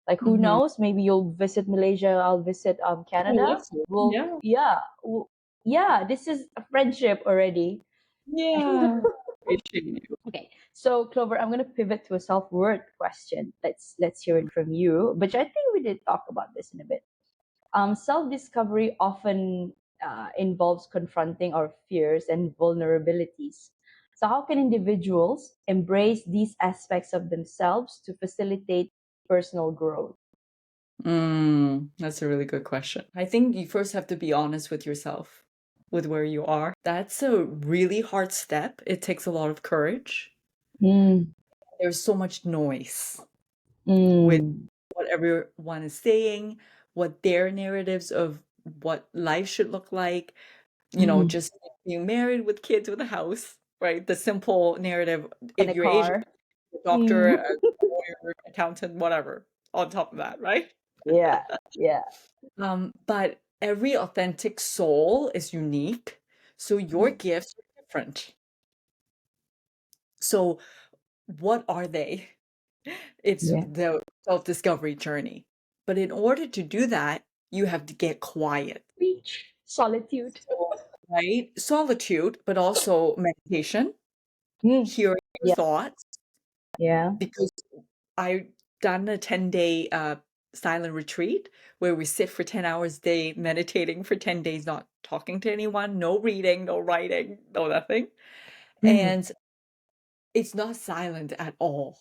Like who Mm-hmm. knows? Maybe you'll visit Malaysia. I'll visit I love Canada. to. Well, Yeah. yeah, yeah. This is a friendship already. Yeah. Appreciate you. Okay, so Clover, I'm gonna pivot to a self-worth question. Let's hear it from you. But I think we did talk about this in a bit. Self discovery often involves confronting our fears and vulnerabilities. So, how can individuals embrace these aspects of themselves to facilitate personal growth? That's a really good question. I think you first have to be honest with yourself, with where you are. That's a really hard step. It takes a lot of courage. Mm, There's so much noise with mm, what everyone is saying, what their narratives of what life should look like, mm. just being married with kids with a house, right? The simple narrative. And If a you're Asian, car. a doctor, Mm. a lawyer, accountant, whatever, on top of that, right? Yeah, yeah. But every authentic soul is unique, so your gifts are different. So what are they? It's Yeah. the self-discovery journey. But in order to do that, you have to get quiet. Reach. Solitude. So, right? Solitude, but also meditation, Mm. hearing your Yeah, thoughts, yeah. because I done a 10-day silent retreat where we sit for 10 hours a day, meditating for 10 days, not talking to anyone, no reading, no writing, no nothing. Mm. And it's not silent at all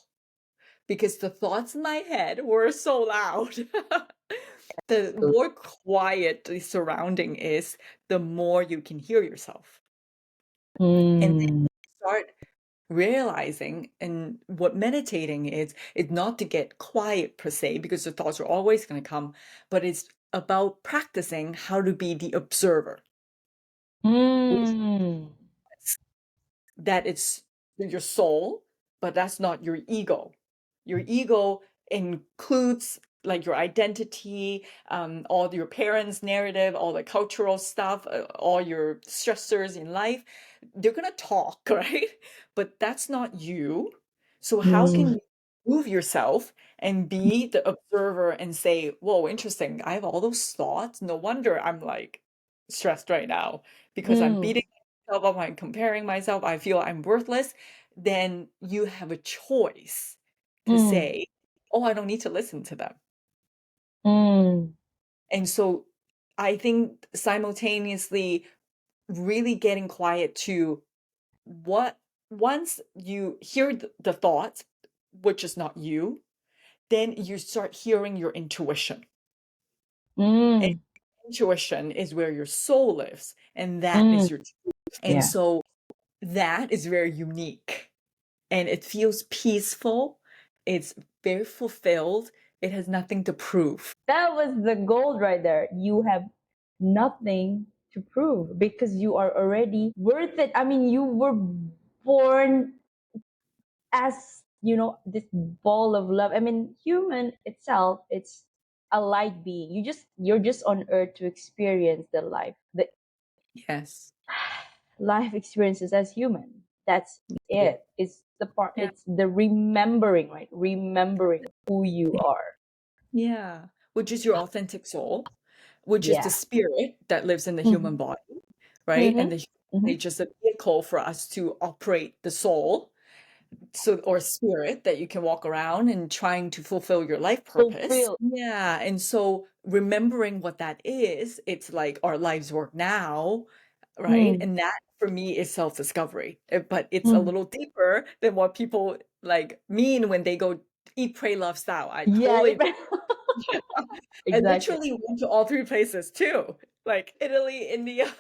because the thoughts in my head were so loud. The more quiet the surrounding is, the more you can hear yourself. And then Mm. you start realizing, and what meditating is, it's not to get quiet per se, because the thoughts are always going to come, but it's about practicing how to be the observer, which Mm. is that it's your soul, but that's not your ego. Your ego includes like your identity, all your parents' narrative, all the cultural stuff, all your stressors in life. They're gonna talk, right? But that's not you. So how can Mm, you move yourself and be the observer and say, whoa, interesting. I have all those thoughts. No wonder I'm like stressed right now because I'm mm, beating myself up, I'm comparing myself, I feel I'm worthless. Then you have a choice to mm, say, oh, I don't need to listen to them. mm, And so I think simultaneously really getting quiet to what once you hear the thoughts, which is not you, then you start hearing your intuition. And mm, intuition is where your soul lives, and that mm. is your truth. And Yeah. so that is very unique and it feels peaceful. It's very fulfilled. It has nothing to prove. That was the gold right there. You have nothing to prove because you are already worth it. I mean, you were born as, this ball of love. I mean, human itself, it's a light being. You're just on earth to experience the Yes. life experiences as human. That's Yeah. it. It's the part, Yeah. it's the remembering, right? Remembering who you are. Yeah. Which is your authentic soul, which is the Yeah. spirit that lives in the human Mm-hmm. body, right? And Mm-hmm. the human Mm-hmm. body is just a vehicle for us to operate the soul, so or spirit that you can walk around and trying to fulfill your life purpose. Fulfill. Yeah, and so remembering what that is, it's like our lives work now, right? Mm. And that for me is self-discovery. But it's a Mm. little deeper than what people like mean when they go eat, pray, love, style. I Yeah. totally I Exactly. literally went to all three places too, like Italy, India,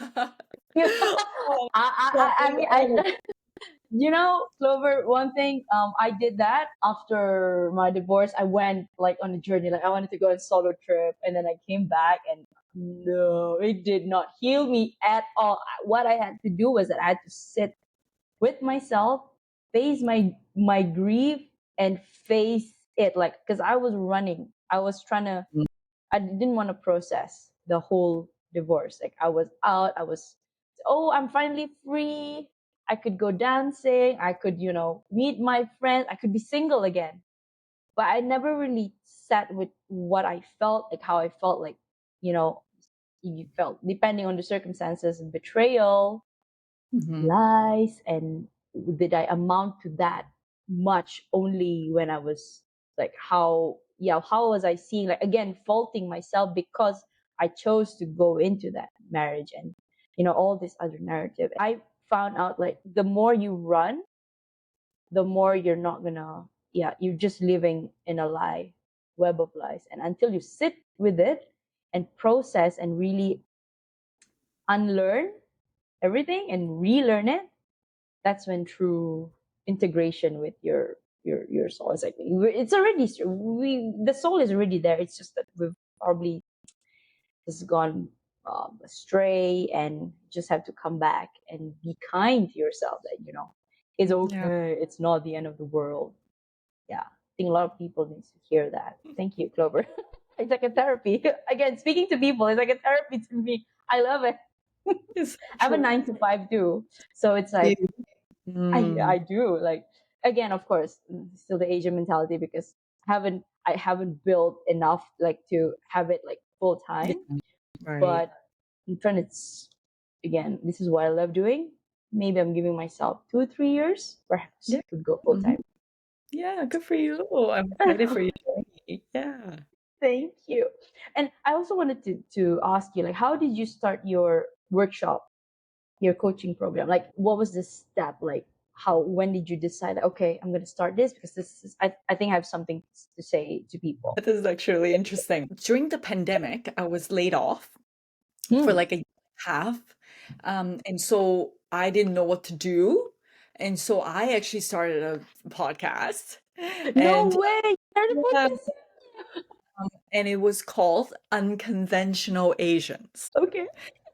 I, I shopping, mean, all of Clover, one thing, I did that after my divorce. I went like on a journey, like I wanted to go on a solo trip, and then I came back, and no, it did not heal me at all. What I had to do was that I had to sit with myself, face my grief, and face it, like, because I was running. I was trying to. it. I didn't want to process the whole divorce. Like I was out. Oh, I'm finally free. I could go dancing. I could, meet my friends. I could be single again. But I never really sat with what I felt, like how I felt, like, you know, you felt depending on the circumstances, betrayal, Mhm. lies, and did I amount to that much only when I was like, how was I seeing, like, again, faulting myself because I chose to go into that marriage, and all this other narrative. I found out, like, the more you run, the more you're not gonna, yeah, you're just living in a lie, web of lies. And until you sit with it and process and really unlearn everything and relearn it, that's when true integration with your soul is, like, it's already, the soul is already there. It's just that we've probably just gone astray, and just have to come back and be kind to yourself, that it's Yeah. okay, it's not the end of the world. Yeah, I think a lot of people need to hear that. Thank you, Clover. It's like a therapy. Again, speaking to people is like a therapy to me. I love it. It's so I have a true. 9 to 5 too, so it's Do like, you? I Mm. do, like, again, of course, still the Asian mentality, because I haven't built enough, like, to have it like full Yeah, time. right. But I'm trying to, again, this is what I love doing. Maybe I'm giving myself 2 3 years, perhaps Yeah. I could go full Mhm. time. Yeah, good for you. I'm excited for your journey. Yeah. Thank you. And I also wanted to ask you, like, how did you start your workshop, your coaching program? Like, what was the step? Like, when did you decide, okay, I'm going to start this, because this is, I think I have something to say to people. That is actually really interesting. During the pandemic, I was laid off for Hmm. like a year and a half. And so I didn't know what to do. And so I actually started a podcast. No And way. You started yeah, podcasting. and it was called Unconventional Asians. Okay.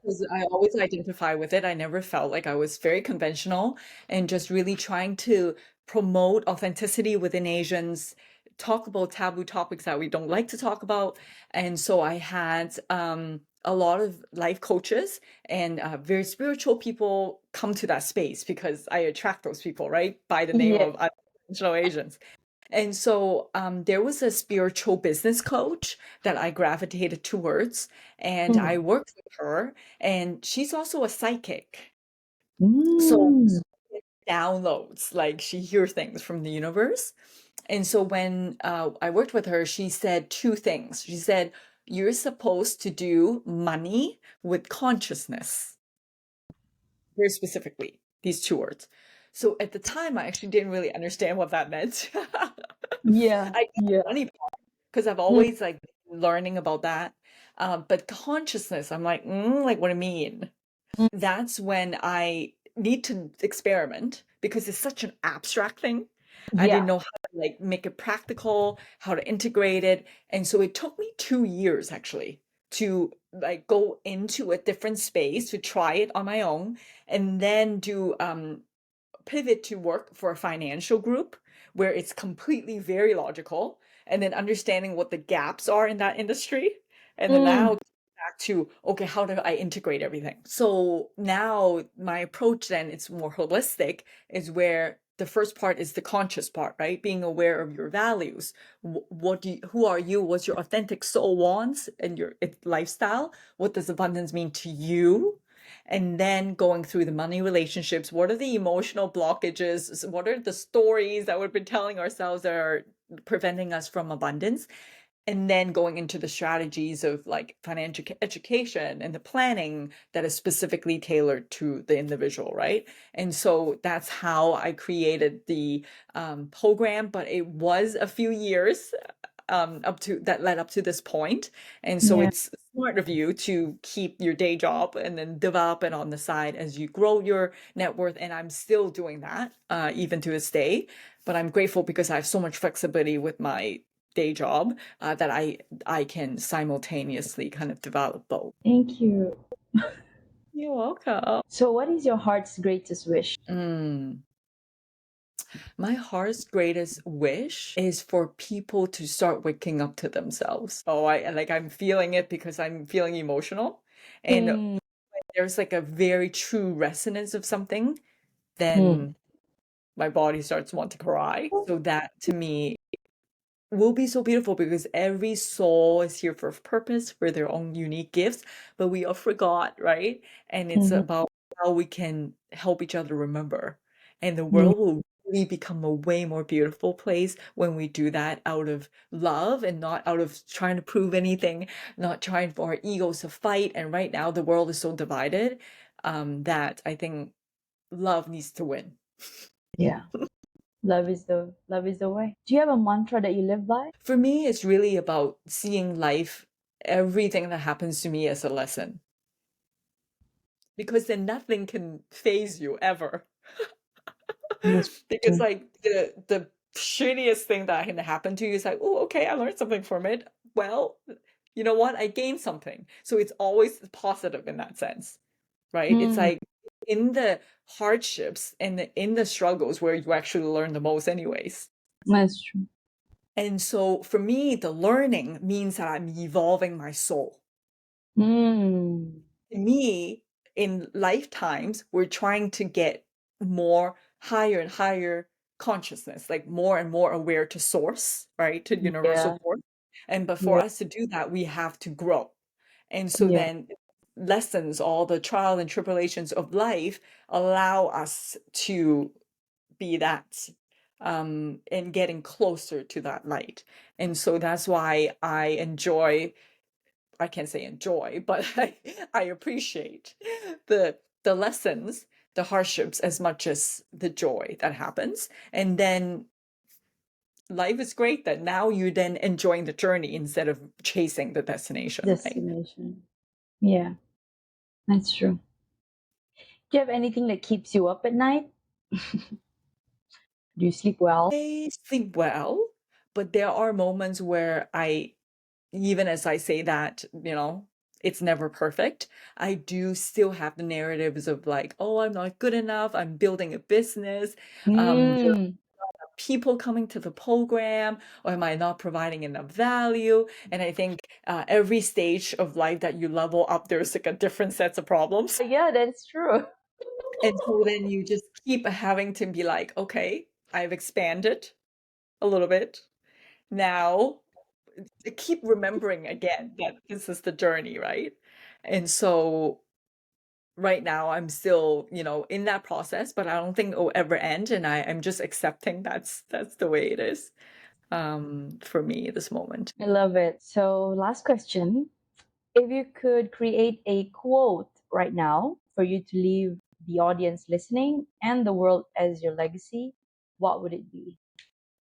Because I always identify with it. I never felt like I was very conventional and just really trying to promote authenticity within Asians, talk about taboo topics that we don't like to talk about. And so I had a lot of life coaches and very spiritual people come to that space because I attract those people, right? By the name Yeah. of unconventional Asians. And so there was a spiritual business coach that I gravitated towards, and I Mm. worked with her, and she's also a psychic. So Mm. downloads, like she hears things from the universe. And so when I worked with her, she said two things. She said, "You're supposed to do money with consciousness," very specifically, these two words. So at the time, I actually didn't really understand what that meant. Yeah. I get Yeah. the money part because I've Mm. always like learning about that. But consciousness, I'm like, what do you mean? Mm. That's when I need to experiment because it's such an abstract thing. I didn't Yeah. know how to like make it practical, how to integrate it. And so it took me 2 years actually to like go into a different space to try it on my own and then do pivot to work for a financial group where it's completely very logical and then understanding what the gaps are in that industry and then now Mm. back to okay, how do I integrate everything? So now my approach then it's more holistic, is where the first part is the conscious part, right? Being aware of your values. What do you, who are you? What's your authentic soul wants and your lifestyle? What does abundance mean to you? And then going through the money relationships, what are the emotional blockages? What are the stories that we've been telling ourselves that are preventing us from abundance? And then going into the strategies of like financial education and the planning that is specifically tailored to the individual, right? And so that's how I created the program, but it was a few years up to that led up to this point. And so Yeah. it's smart of you to keep your day job and then develop it on the side as you grow your net worth. And I'm still doing that even to this day. But I'm grateful because I have so much flexibility with my day job that I can simultaneously kind of develop both. Thank you. You're welcome. So, what is your heart's greatest wish? Mm. My heart's greatest wish is for people to start waking up to themselves. Oh, I'm feeling it because I'm feeling emotional. And Mm. there's like a very true resonance of something, Mm. then my body starts to want to cry. So that to me will be so beautiful because every soul is here for a purpose, for their own unique gifts, but we all forgot, right? And it's Mhm. about how we can help each other remember. And the Mm. world will really become a way more beautiful place when we do that out of love and not out of trying to prove anything, not trying for our egos to fight. And right now, the world is so divided that I think love needs to win. Yeah. Love is the way. Do you have a mantra that you live by? For me, it's really about seeing life, everything that happens to me as a lesson, because then nothing can phase you ever. That's Because true. like the shittiest thing that can happen to you is like, oh, okay, I learned something from it. Well, you know what? I gained something. So it's always positive in that sense, right? It's Mm. like in the hardships and in the struggles where you actually learn the most anyways. That's true. And so for me, the learning means that I'm evolving my soul. Mm. To me, in lifetimes, we're trying to get more higher and higher consciousness, like more and more aware to source, right? To universal Yeah. force. And but for Yeah. us to do that, we have to grow. And so Yeah. then lessons, all the trial and tribulations of life allow us to be that and getting closer to that light. And so that's why I can't say enjoy, but I appreciate the lessons, the hardships as much as the joy that happens. And then life is great that now you're then enjoying the journey instead of chasing the destination, right? Destination. Yeah. That's true. Do you have anything that keeps you up at night? Do you sleep well? I sleep well, but there are moments where even as I say that, it's never perfect. I do still have the narratives of like, oh, I'm not good enough. I'm building a business. There are Mm. people coming to the program, or am I not providing enough value? And I think every stage of life that you level up, there's like a different sets of problems. Yeah, that's true. And so then you just keep having to be like, okay, I've expanded a little bit. Now, keep remembering again that this is the journey, right? And so right now I'm still, in that process, but I don't think it will ever end. And I'm just accepting that's the way it is for me at this moment. I love it. So, last question. If you could create a quote right now for you to leave the audience listening and the world as your legacy, what would it be?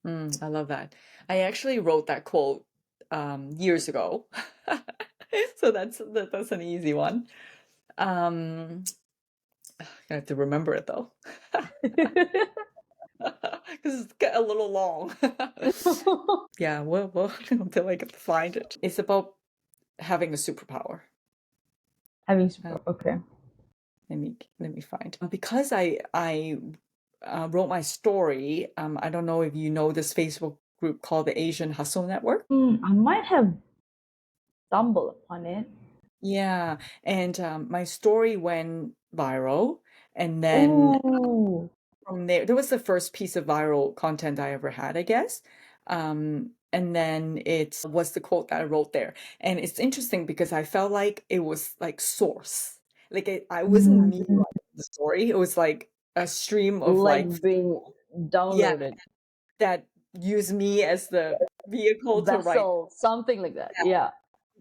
I love that. I actually wrote that quote years ago. So that's an easy one. I have to remember it though, because it's a little long. Yeah, well, until I get to find it. It's about having a superpower. Having Uh, support. Okay. let me find. Because I wrote my story. I don't know if you know this Facebook group called the Asian Hustle Network. I might have stumbled upon it. Yeah, and my story went viral, and then Ooh. from there was the first piece of viral content I ever had, I guess. And then it was the quote that I wrote there. And it's interesting because I felt like it was like source. Like I wasn't me Mm, writing the story. It was like a stream of like, like being yeah, downloaded. that used me as the vehicle to write. Vessel, something like that. Yeah, Yeah.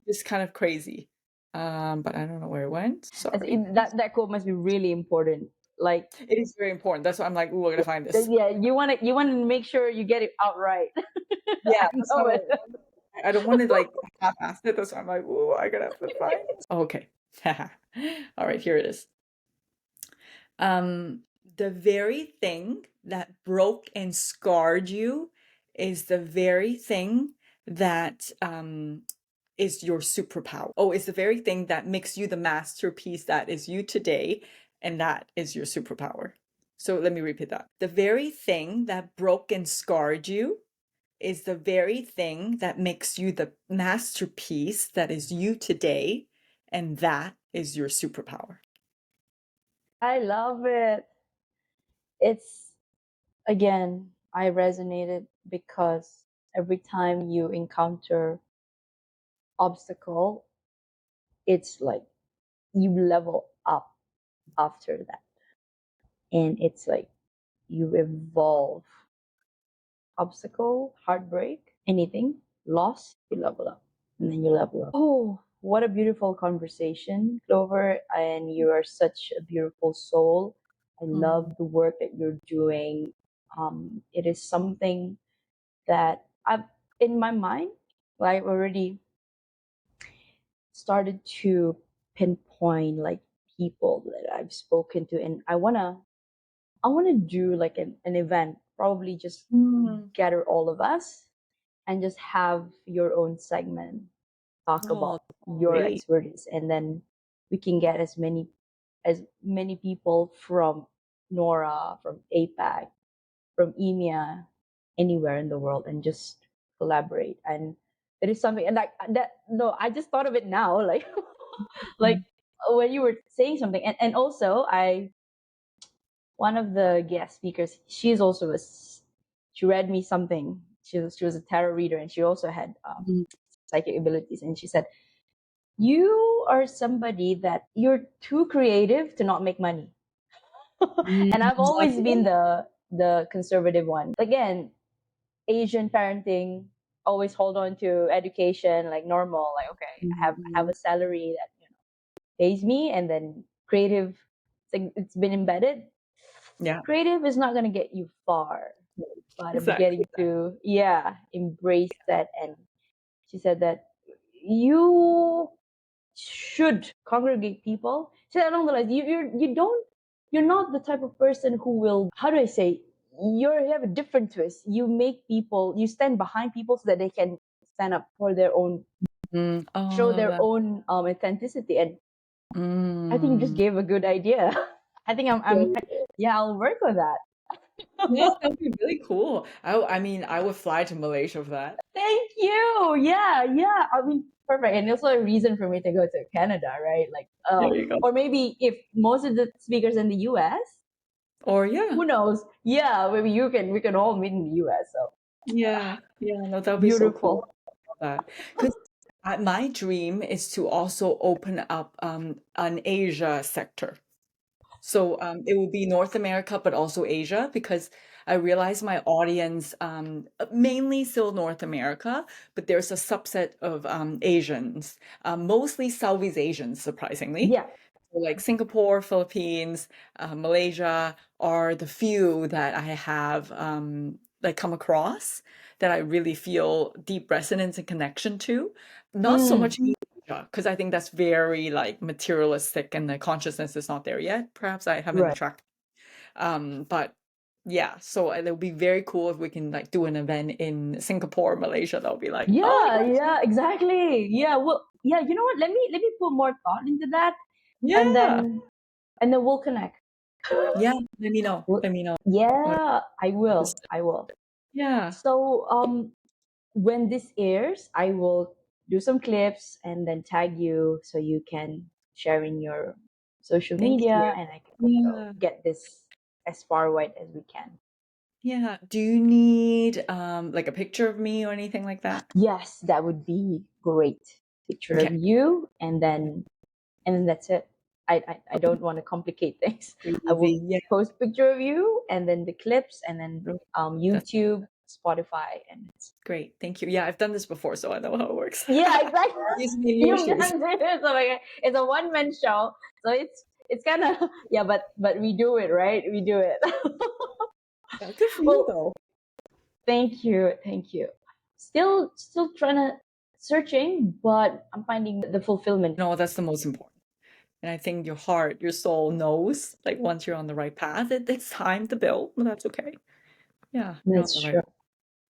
it's kind of crazy. But I don't know where it went. Sorry. That quote must be really important. Like, It is very important. That's why I'm like, ooh, we're gonna find this. yeah, you want to make sure you get it out right. Yeah, I that's why know I'm it. like, I don't want to like half-ass it. That's why I'm like, ooh, I gotta have to find this. Okay. All right, here it is. Um, the very thing that broke and scarred you is the very thing that is your superpower. Oh, it's the very thing that makes you the masterpiece that is you today, and that is your superpower. So let me repeat that. The very thing that broke and scarred you is the very thing that makes you the masterpiece that is you today, and that is your superpower. I love it. It's again, I resonated because every time you encounter obstacle, it's like you level up after that. And it's like you evolve. Obstacle, heartbreak, anything, loss, you level up. And then you level up. Oh, what a beautiful conversation, Clover. And you are such a beautiful soul. I Mm. love the work that you're doing. It is something that I've in my mind, like already started to pinpoint like people that I've spoken to, and I wanna do like an event, probably just Mm. gather all of us and just have your own segment, talk Oh, about your great. expertise, and then we can get as many people from Nora, from APAC, from EMEA, anywhere in the world, and just collaborate. And it is something, and that no, I just thought of it now, like like Mm. when you were saying something, and also I one of the guest speakers, she's also she read me something. She was a tarot reader, and she also had Mm. psychic abilities. And she said, "You are somebody that you're too creative to not make money." Mm. And I've I always been love the conservative one. Again, Asian parenting, always hold on to education like normal. Like, okay, I have Mhm. a salary that pays me, and then creative. It's been embedded. Yeah, Creative is not gonna get you far, but I'm exactly. getting to, yeah, embrace that. And she said that you should congregate people. She said along the lines, you're not the type of person who will, how do I say, you have a different twist. You stand behind people so that they can stand up for their own, Oh, I show love their that. own authenticity. And I think you just Mm. gave a good idea. I think I'm Yeah. yeah, I'll work on that. Yeah, that would be really cool. I mean, I would fly to Malaysia for that. Thank you. Yeah, yeah. I mean, perfect. And also a reason for me to go to Canada, right? Like, There you go. or maybe if most of the speakers in the US, Or yeah, who knows? Yeah, maybe we can all meet in the US. So yeah, yeah. No, that would be so cool. beautiful. That because my dream is to also open up an Asia sector. So it will be North America, but also Asia, because I realize my audience mainly still North America, but there's a subset of Asians, mostly Southeast Asians, surprisingly. Yeah. So like Singapore, Philippines, Malaysia are the few that I have like come across that I really feel deep resonance and connection to. Not so much Mm, because I think that's very like materialistic and the consciousness is not there yet. Perhaps I haven't right. attracted. But yeah, so it would be very cool if we can like do an event in Singapore, Malaysia. That would be like, oh my Yeah, gosh, yeah, exactly. Yeah, well, yeah, you know what? Let me put more thought into that and yeah, then we'll connect. yeah. Let me know. Well, Let me know. What yeah, I will. just I will. yeah. So, when this airs, I will do some clips and then tag you so you can share in your social Thank media you. and I can also Yeah. get this as far wide as we can. Yeah. Do you need like a picture of me or anything like that? Yes, that would be great. Picture of Okay. you and then that's it. I don't want to complicate things. Pretty I will easy. Yeah. post picture of you and then the clips and then Really. That's YouTube, Spotify, and it's great. Thank you. Yeah, I've done this before, so I know how it works. yeah, exactly. Gives me You've reassurance. done this. So like, it's a one man show, so it's kind of yeah, but we do it right. We do it. Yeah, good for you Well, though. thank you, thank you. Still trying to searching, but I'm finding the fulfillment. No, that's the most important. And I think your heart, your soul knows, like once you're on the right path, it's time to build, but that's okay. Yeah, you're on That's the right true. path.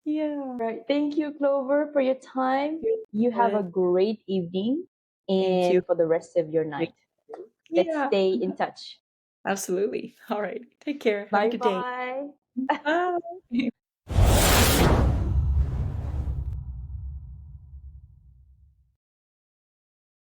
Yeah. Right. Thank you, Clover, for your time. You have a Good. great evening Thank you. and for the rest of your night. Let's Yeah, stay in touch. absolutely. All right. Take care. Have a Bye good day. bye. Bye.